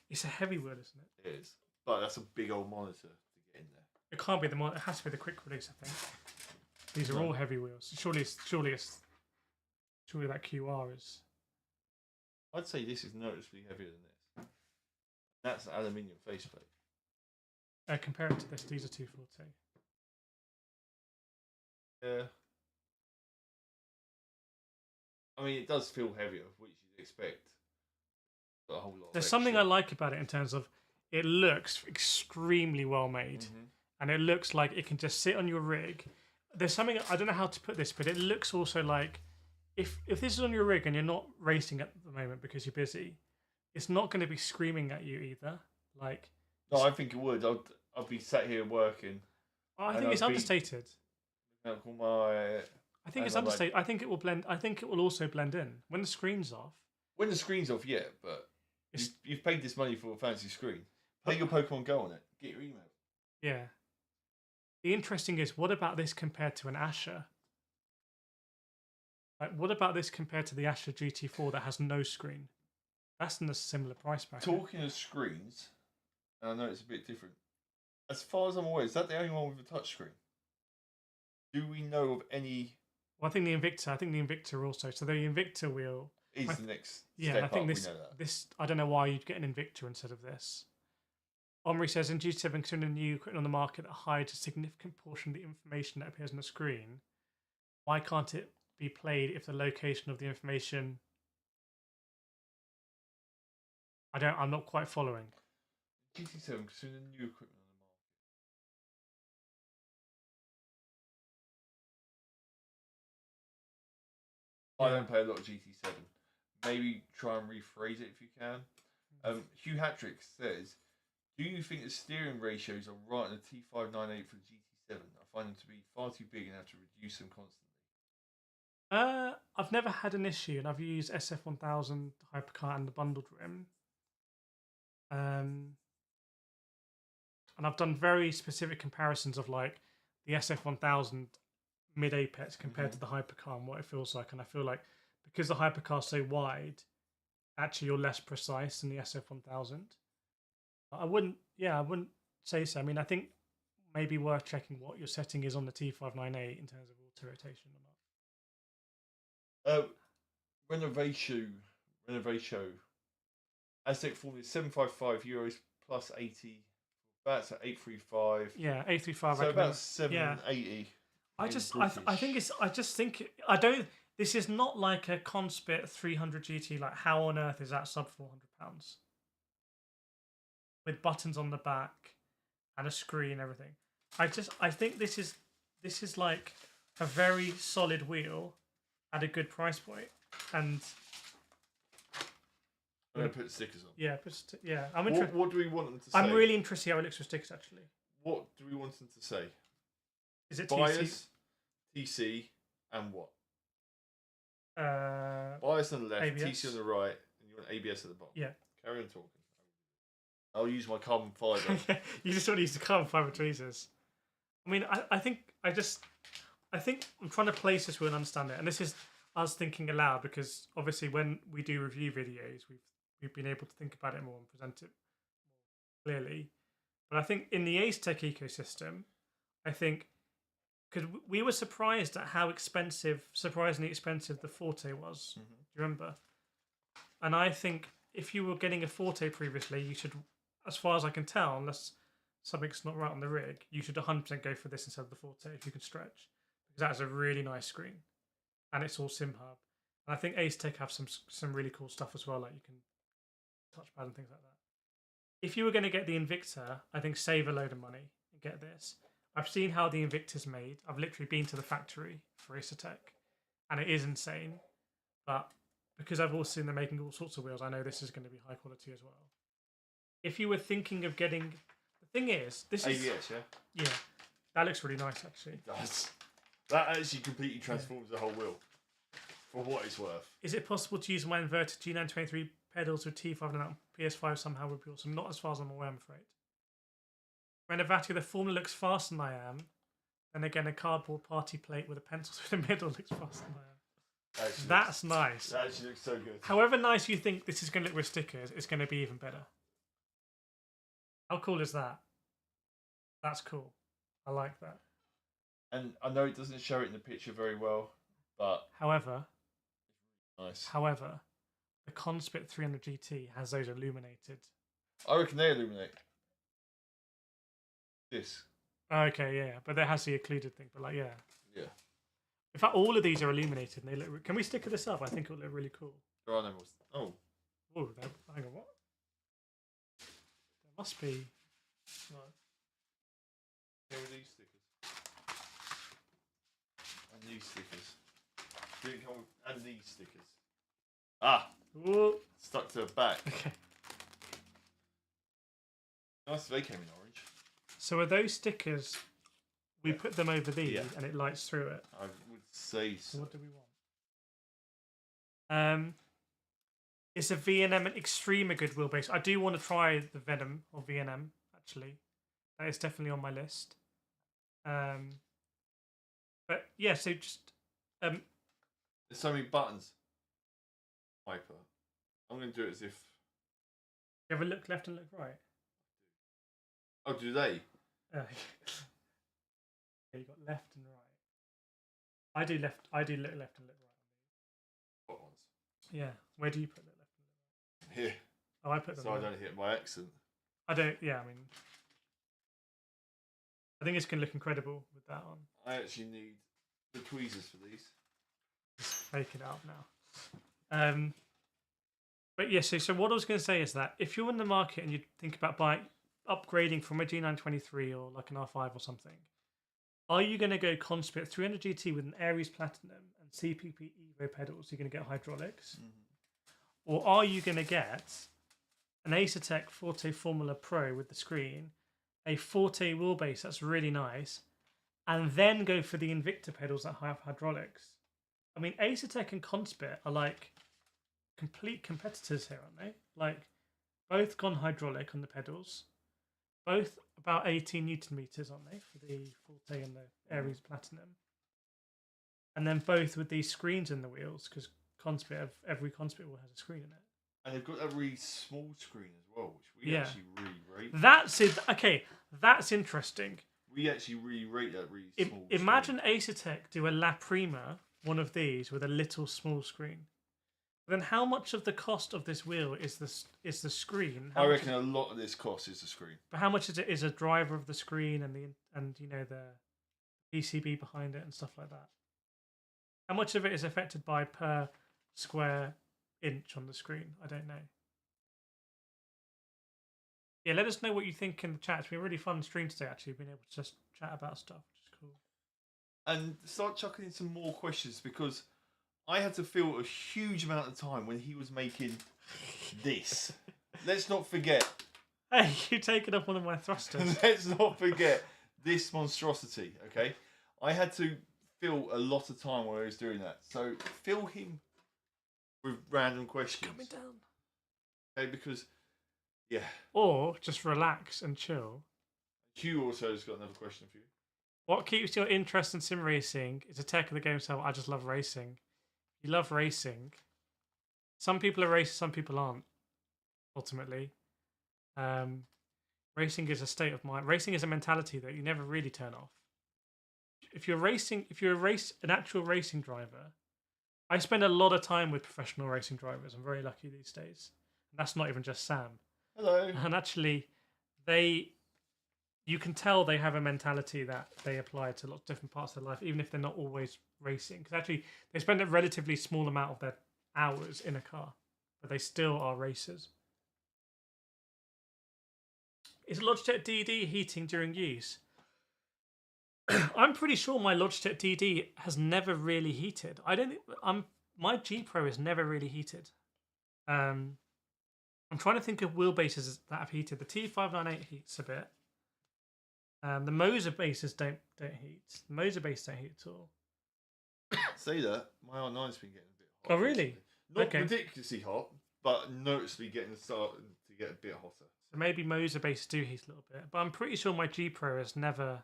It's a heavy wheel, isn't it? It is. But that's a big old monitor to get in there. It can't be it has to be the quick release, I think. These are all heavy wheels. Surely that QR is. I'd say this is noticeably heavier than this. That's an aluminium faceplate. Compare it to this. These are 240. Yeah. I mean, it does feel heavier, which you'd expect. A whole lot. There's something I like about it in terms of it looks extremely well made, and it looks like it can just sit on your rig. There's something, I don't know how to put this, but it looks also like if this is on your rig and you're not racing at the moment because you're busy, it's not going to be screaming at you either. Like, no, I think it would. I'd be sat here working. I think it's understated. I think it's understated. I think it will blend. I think it will also blend in when the screen's off. When the screen's off, yeah, but you've paid this money for a fancy screen. Play your Pokemon Go on it. Get your email. Yeah. The interesting is, what about this compared to an Asher? Like, what about this compared to the Asher GT4 that has no screen? That's in a similar price bracket. Talking of screens, and I know it's a bit different. As far as I'm aware, is that the only one with a touchscreen? Do we know of any? Well, I think the Invicta also. So the Invicta wheel is the next Yeah, step I think up. this We know that. this I don't know why you'd get an Invicta instead of this. Omri says in GT7, considering the new equipment on the market that hides a significant portion of the information that appears on the screen, why can't it be played if the location of the information? I'm not quite following. GT7 considering the new equipment on the market. I don't play a lot of GT7. Maybe try and rephrase it if you can. Hugh Hattrick says, do you think the steering ratios are right on the T598 for the GT7? I find them to be far too big and have to reduce them constantly. I've never had an issue, and I've used SF1000 Hypercar and the bundled rim. And I've done very specific comparisons of like the SF1000 mid apex compared to the Hypercar and what it feels like. And I feel like because the Hypercar is so wide, actually you're less precise than the SF1000. I wouldn't say so. I mean, I think maybe worth checking what your setting is on the T598 in terms of auto rotation or not. Renovation. Asetek Forte is €755 plus 80. That's at 835. Yeah, 835. So about 780. I just think this is not like a Conspit 300 GT. Like, how on earth is that sub £400 with buttons on the back and a screen and everything? I think this is like a very solid wheel at a good price point. And I'm going to put stickers on. Yeah, I'm interested. What do we want them to say? I'm really interested to see how it looks with stickers, actually. What do we want them to say? Is it bias, TC, and what? Bias on the left, ABS. TC on the right, and you want ABS at the bottom. Yeah. Carry on talking. I'll use my carbon fibre. You just want to use the carbon fibre tweezers. I mean, I think I'm trying to place this wheel and understand it. And this is us thinking aloud, because obviously when we do review videos, we've been able to think about it more and present it more clearly. But I think in the Asetek ecosystem, I think, because we were surprised at how surprisingly expensive the Forte was. Do you remember? And I think if you were getting a Forte previously, you should, as far as I can tell, unless something's not right on the rig, you should 100% go for this instead of the Forte if you can stretch, because that is a really nice screen, and it's all SimHub. And I think Asetek have some really cool stuff as well, like you can touchpad and things like that. If you were going to get the Invicta, I think save a load of money and get this. I've seen how the Invicta's made. I've literally been to the factory for Asetek, and it is insane. But because I've also seen them making all sorts of wheels, I know this is going to be high quality as well. If you were thinking of getting, the thing is, this is ABS, yeah? Yeah, that looks really nice actually. It does. That actually completely transforms the whole wheel, for what it's worth. Is it possible to use my inverted G923 pedals with T5 and PS5 somehow would be awesome? Not as far as I'm aware, I'm afraid. Renovati, the Formula looks faster than I am. Then again, a cardboard party plate with a pencil through the middle looks faster than I am. That's nice. That actually looks so good. However nice you think this is going to look with stickers, it's going to be even better. How cool is that? That's cool. I like that. And I know it doesn't show it in the picture very well, but However, nice. The Conspit 300 GT has those illuminated. I reckon they illuminate. This. Okay, yeah, but there has the occluded thing. But like, yeah. In fact, all of these are illuminated, and they look. Can we sticker this up? I think it'll look really cool. There are no more. Oh. Oh, hang on, what? There must be. Right. Here are these stickers. And these stickers. Didn't come with, and these stickers. Ah. Whoa. Stuck to the back. Okay. Nice they came in orange. So are those stickers? We put them over these, and it lights through it. I would say so. So what do we want? Is a V&M Extreme a good wheelbase? I do want to try the Venom or V&M actually. That is definitely on my list. But yeah, so just there's so many buttons. Hyper. I'm going to do it as if. You ever look left and look right? Oh, do they? Yeah, you got left and right. I do left. I do look left and look right. What ones? Yeah, Where do you put it? Here. Oh, I put them. So I don't hit by accident. I don't. Yeah, I mean, I think it's going to look incredible with that on. I actually need the tweezers for these. Just making it up now. But yeah, so what I was going to say is that if you're in the market and you think about upgrading from a G923 or like an R5 or something, are you going to go Conspit 300 GT with an Aries Platinum and CPP Evo pedals? You're going to get hydraulics, or are you going to get an Asetek Forte Formula Pro with the screen, a Forte wheelbase that's really nice, and then go for the Invicta pedals that have hydraulics? I mean, Asetek and Conspit are like complete competitors here, aren't they? Like, both gone hydraulic on the pedals, both about 18 Newton meters, aren't they, for the Forte and the Aries Platinum, and then both with these screens in the wheels, because every Conspit wheel has a screen in it. And they've got a really small screen as well, which we actually really rate. That's it. Okay, that's interesting. We actually really rate that really small Imagine Asetek do a La Prima, one of these, with a little small screen. Then how much of the cost of this wheel is the screen? I reckon a lot of this cost is the screen. But how much is a driver of the screen and the PCB behind it and stuff like that? How much of it is affected by per square inch on the screen? I don't know. Yeah, let us know what you think in the chat. It's been a really fun stream today, actually, being able to just chat about stuff, which is cool. And start chucking in some more questions, because I had to fill a huge amount of time when he was making this. Let's not forget. Hey, you taking up one of my thrusters. Let's not forget this monstrosity, okay? I had to fill a lot of time while I was doing that. So fill him with random questions. Coming down. Okay, because, yeah. Or just relax and chill. Hugh also has got another question for you. What keeps your interest in sim racing? Is a tech of the game so I just love racing. You love racing. Some people are racers, some people aren't. Ultimately, racing is a state of mind. Racing is a mentality that you never really turn off. If you're an actual racing driver, I spend a lot of time with professional racing drivers. I'm very lucky these days. And that's not even just Sam. Hello. And actually, you can tell they have a mentality that they apply to lots of different parts of their life, even if they're not always racing. Because actually, they spend a relatively small amount of their hours in a car, but they still are racers. Is Logitech DD heating during use? I'm pretty sure my Logitech DD has never really heated. My G Pro is never really heated. I'm trying to think of wheelbases that have heated. The T598 heats a bit. The Moser bases don't heat. The Moser bases don't heat at all. Say that, my R9's been getting a bit hot. Oh, really? Not ridiculously hot, but noticeably starting to get a bit hotter. So maybe Moser bases do heat a little bit, but I'm pretty sure my G Pro has never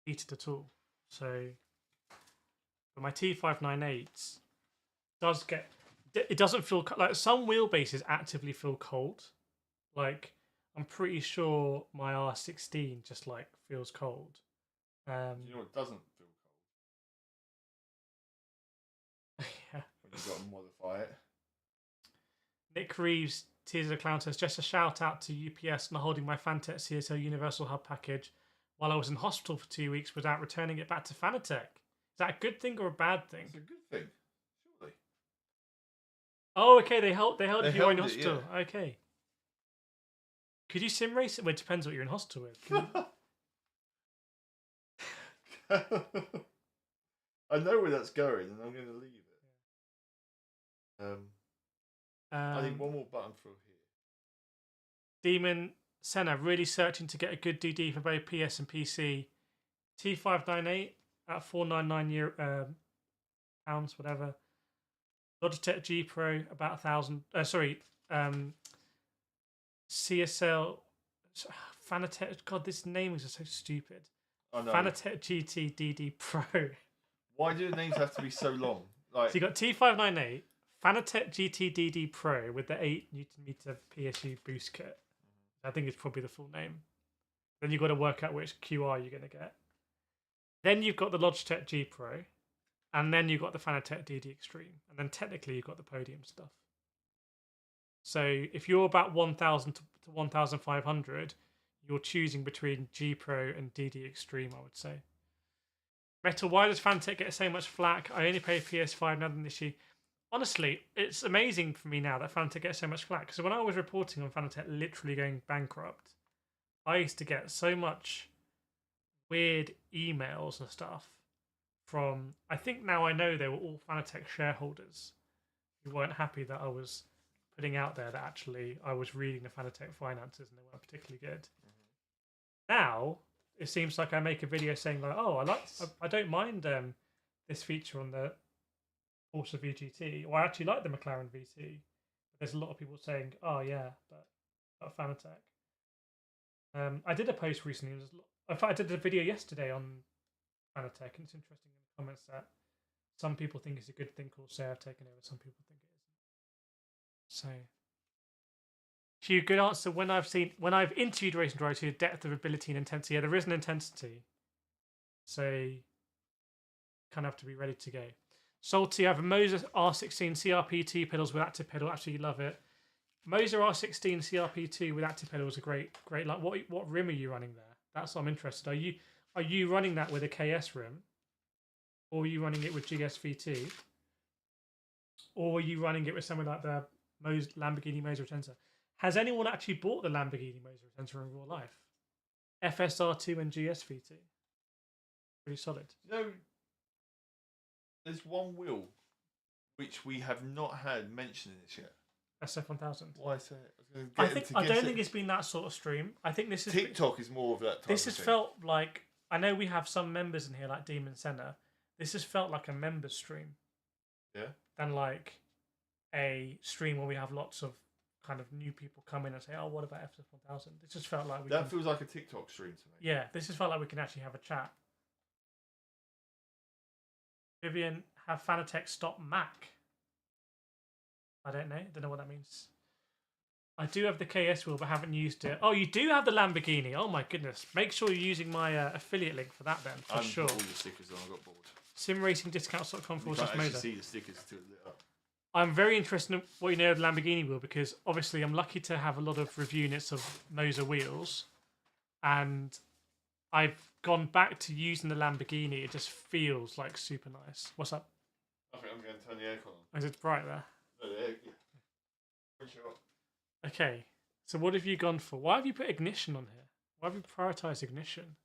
heated at all. So, but my T598 it doesn't feel like some wheelbases actively feel cold. Like, I'm pretty sure my R16 just like feels cold. You know what doesn't feel cold? Yeah. When you've got to modify it. Nick Reeves, Tears of the Clown, says, just a shout out to UPS not holding my Fanatec CSL Universal Hub package while I was in hospital for 2 weeks without returning it back to Fanatec. Is that a good thing or a bad thing? It's a good thing, surely. Oh, okay, they held you in hospital. Yeah. Okay. Could you sim race it? Well, it depends what you're in hospital with. I know where that's going, and I'm going to leave it. I think one more button for here. Demon Senna really searching to get a good DD for both PS and PC. T598 at €499 pounds, whatever. Logitech G Pro about 1,000. CSL Fanatec. God, this name is so stupid. I know. Fanatec GT DD Pro. Why do the names have to be so long? Like, So you got T598, Fanatec GT DD Pro with the 8 Nm PSU boost kit. I think it's probably the full name. Then you've got to work out which QR you're going to get. Then you've got the Logitech G Pro, and then you've got the Fanatec DD Extreme, and then technically you've got the podium stuff. So if you're about 1,000 to 1,500, you're choosing between G Pro and DD Extreme, I would say. Metal, why does Fanatec get so much flack? I only pay PS5, nothing issue. Honestly, it's amazing for me now that Fanatec gets so much flack. Because when I was reporting on Fanatec literally going bankrupt, I used to get so much weird emails and stuff from, I think now I know they were all Fanatec shareholders who weren't happy that I was putting out there that actually I was reading the Fanatec finances and they weren't particularly good. Now it seems like I make a video saying like, oh, I don't mind this feature on the Porsche VGT, or I actually like the McLaren VT. But there's a lot of people saying, oh yeah, but not Fanatec. I did a post recently. In fact, I did a video yesterday on Fanatec, and it's interesting in the comments that some people think it's a good thing called say I've taken over. Some people think it isn't. So, Hugh, good answer. When I've interviewed racing drivers to the depth of ability and intensity, yeah, there is an intensity. So, you kind of have to be ready to go. Salty, I have a Moser R16 CRP2 pedals with active pedal. Absolutely love it. Moser R16 CRP2 with active pedals are great. Like, what rim are you running there? That's what I'm interested. Are you running that with a KS rim, or are you running it with GSV2, or are you running it with something like the Lamborghini Moser Retensa? Has anyone actually bought the Lamborghini Moser Retensa in real life? FSR2 and GSV2. Pretty solid. No. There's one wheel which we have not had mentioned in this yet. SF1000. Why say it? I don't think it's been that sort of stream. I think this is TikTok is more of that type This of has thing. felt like, I know we have some members in here like Demon Senna. This has felt like a members stream. Yeah. Than like a stream where we have lots of kind of new people come in and say, oh, what about SF1000? This just felt like That feels like a TikTok stream to me. Yeah, this just felt like we can actually have a chat. Vivian, have Fanatec stop Mac? I don't know what that means. I do have the KS wheel, but haven't used it. Oh, you do have the Lamborghini. Oh my goodness. Make sure you're using my affiliate link for that then, for sure. All the stickers on, I got bored. Simracingdiscounts.com You can't actually see the stickers till it's lit up. I'm very interested in what you know of the Lamborghini wheel, because obviously I'm lucky to have a lot of review units of Moser wheels, and I've gone back to using the Lamborghini. It just feels like super nice. What's up? I think I'm going to turn the aircon on. Is it bright there? No, yeah. Pretty sure. Okay, so what have you gone for? Why have you put ignition on here? Why have you prioritised ignition?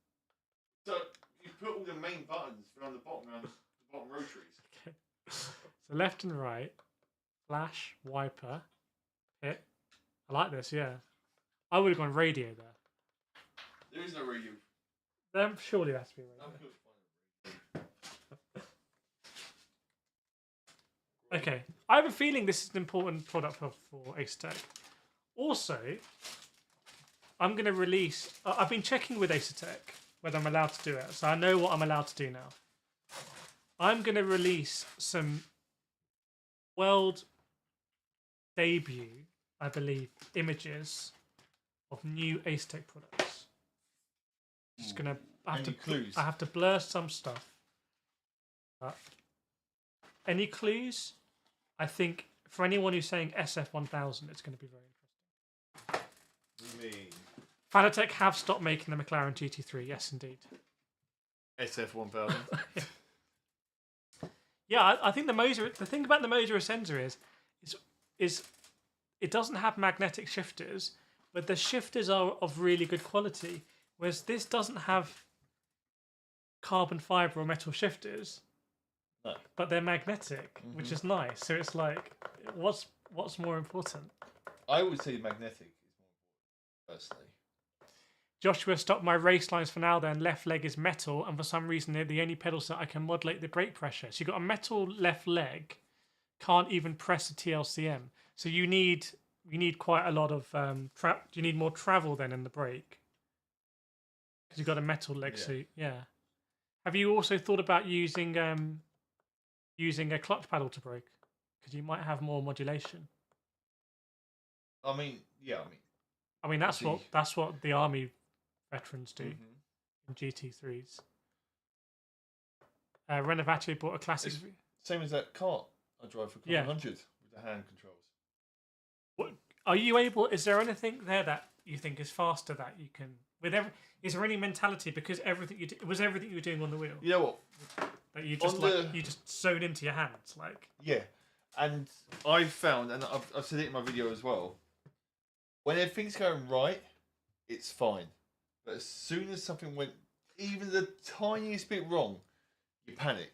So you put all the main buttons around the bottom rotaries. Okay. So left and right, flash, wiper, hit. I like this, yeah. I would have gone radio there. There is no radio. Surely there has to be a radio. Okay, I have a feeling this is an important product for Asetek. Also, I'm going to release... I've been checking with Asetek whether I'm allowed to do it, so I know what I'm allowed to do now. I'm going to release some world debut, I believe, images of new Asetek products. Just going to... I have to blur some stuff. Any clues? I think for anyone who's saying SF1000, it's going to be very interesting. Fanatec have stopped making the McLaren GT3. Yes, indeed. SF1000. Yeah, I think the Moser. The thing about the Moser Ascenza is it doesn't have magnetic shifters, but the shifters are of really good quality. Whereas this doesn't have carbon fiber or metal shifters. No. But they're magnetic, which is nice. So it's like, what's more important? I would say magnetic is more important, personally. Joshua, stop my race lines for now then. Left leg is metal, and for some reason they're the only pedals that I can modulate the brake pressure. So you've got a metal left leg, can't even press a TLCM. So you need quite a lot of you need more travel then in the brake. Because you've got a metal leg, so yeah. Have you also thought about using a clutch paddle to brake? Because you might have more modulation. I mean, that's what the army veterans do in GT3s. Renovati bought a classic. It's same as that car I drive for 100 with the hand controls. What Are you able? Is there anything there that you think is faster that you can with every? Is there any mentality because everything you was everything you were doing on the wheel You know what? that you just you just sewed into your hands like? Yeah, and I've found, and I've said it in my video as well. When everything's going right, it's fine, but as soon as something went even the tiniest bit wrong, you panic.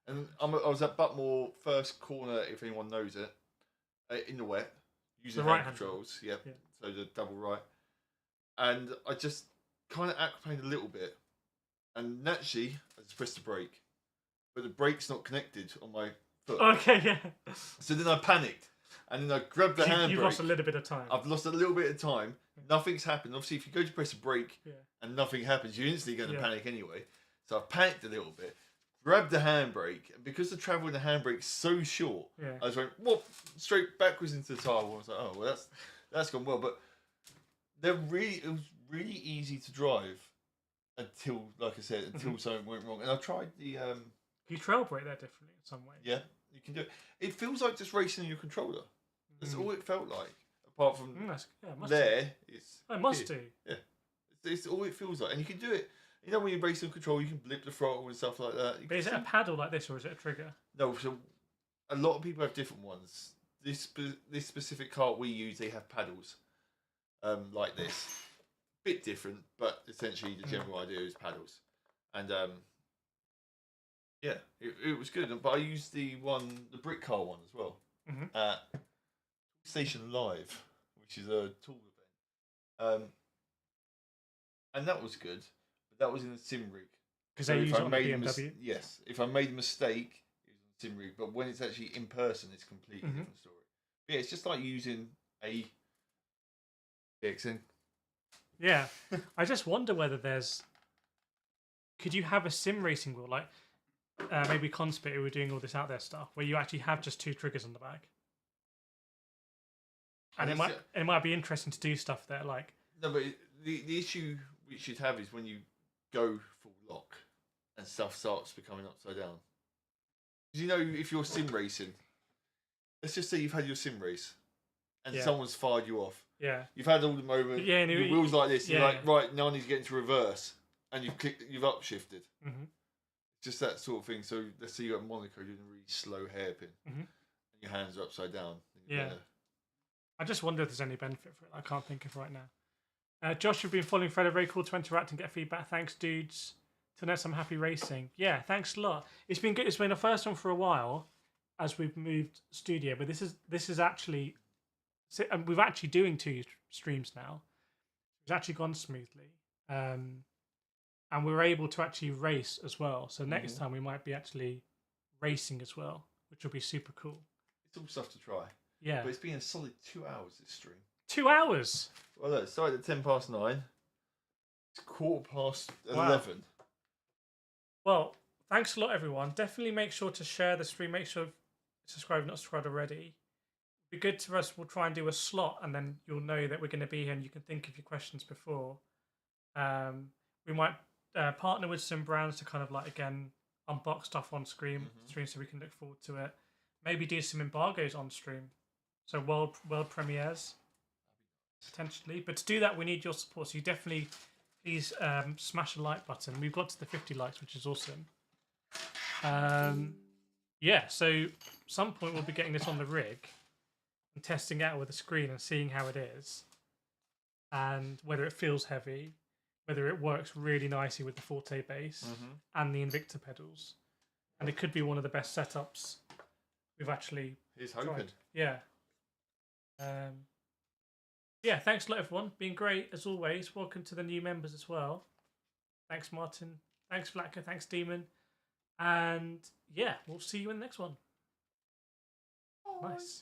And I was at Butmore first corner, if anyone knows it, in the wet, using The hand right-hand controls. Yep. Yeah. So the double right, and I just kind of aquaplaned a little bit, and naturally I just pressed the brake, but the brake's not connected on my foot. Okay, yeah. So then I panicked, and then I grabbed the handbrake. You've lost a little bit of time. I've lost a little bit of time. Nothing's happened. Obviously, if you go to press a brake and nothing happens, you're instantly going to panic anyway. So I panicked a little bit, grabbed the handbrake, and because the travel in the handbrake's so short, I just went whoop, straight backwards into the tire wall. I was like, oh well, that's gone well. But it was really easy to drive until, like I said, until something went wrong. And I tried the you trail brake there differently in some way. Yeah, you can do it. It feels like just racing on your controller. That's all it felt like. Apart from it must do. Yeah, it's all it feels like, and you can do it. You know when you race on control, you can blip the throttle and stuff like that. But is it a paddle like this, or is it a trigger? No, so a lot of people have different ones. This specific kart we use, they have paddles, like this. Bit different, but essentially the general idea is paddles, and yeah, it was good. But I used the brick car one as well. Station Live, which is a tool event, and that was good, but that was in a sim rig. Because they use it on the BMW. Yes, if I made a mistake, it was on a sim rig. But when it's actually in person, it's a completely different story. But yeah, it's just like using a VXN. Yeah, I just wonder whether could you have a sim racing wheel like maybe Conspit who were doing all this out there stuff, where you actually have just two triggers on the back. And it might be interesting to do stuff there, like. No, but the issue which you'd have is when you go full lock and stuff starts becoming upside down. Because you know, if you're sim racing, let's just say you've had your sim race, and someone's fired you off. Yeah. You've had all the moment. Yeah, and your wheels like this. You're like, right now I need to get into reverse, and you've upshifted. It's just that sort of thing. So let's say you're at Monaco doing a really slow hairpin, and your hands are upside down. Yeah. I just wonder if there's any benefit for it. I can't think of right now. Josh, you've been following Fred. Very cool to interact and get feedback. Thanks, dudes. Tonight, I'm happy racing. Yeah, thanks a lot. It's been good. It's been the first one for a while as we've moved studio, but this is actually, and we're actually doing 2 streams now. It's actually gone smoothly, and we're able to actually race as well. So next time we might be actually racing as well, which will be super cool. It's all stuff to try. Yeah. But it's been a solid 2 hours, this stream. 2 hours? Well, look, it started at 9:10. It's 11:15. Wow. Well, thanks a lot, everyone. Definitely make sure to share the stream. Make sure to subscribe if not subscribed already. It'd be good to us. We'll try and do a slot, and then you'll know that we're going to be here, and you can think of your questions before. We might partner with some brands to kind of like, again, unbox stuff on stream so we can look forward to it. Maybe do some embargoes on stream. So world premieres, potentially. But to do that, we need your support. So you definitely, please smash the like button. We've got to the 50 likes, which is awesome. Yeah, so some point we'll be getting this on the rig and testing out with a screen and seeing how it is. And whether it feels heavy, whether it works really nicely with the Forte base and the Invicta pedals. And it could be one of the best setups we've actually tried. Yeah. Yeah, thanks a lot, everyone. Been great as always. Welcome to the new members as well. Thanks, Martin. Thanks, Vlatka. Thanks, Demon. And yeah, we'll see you in the next one. Nice.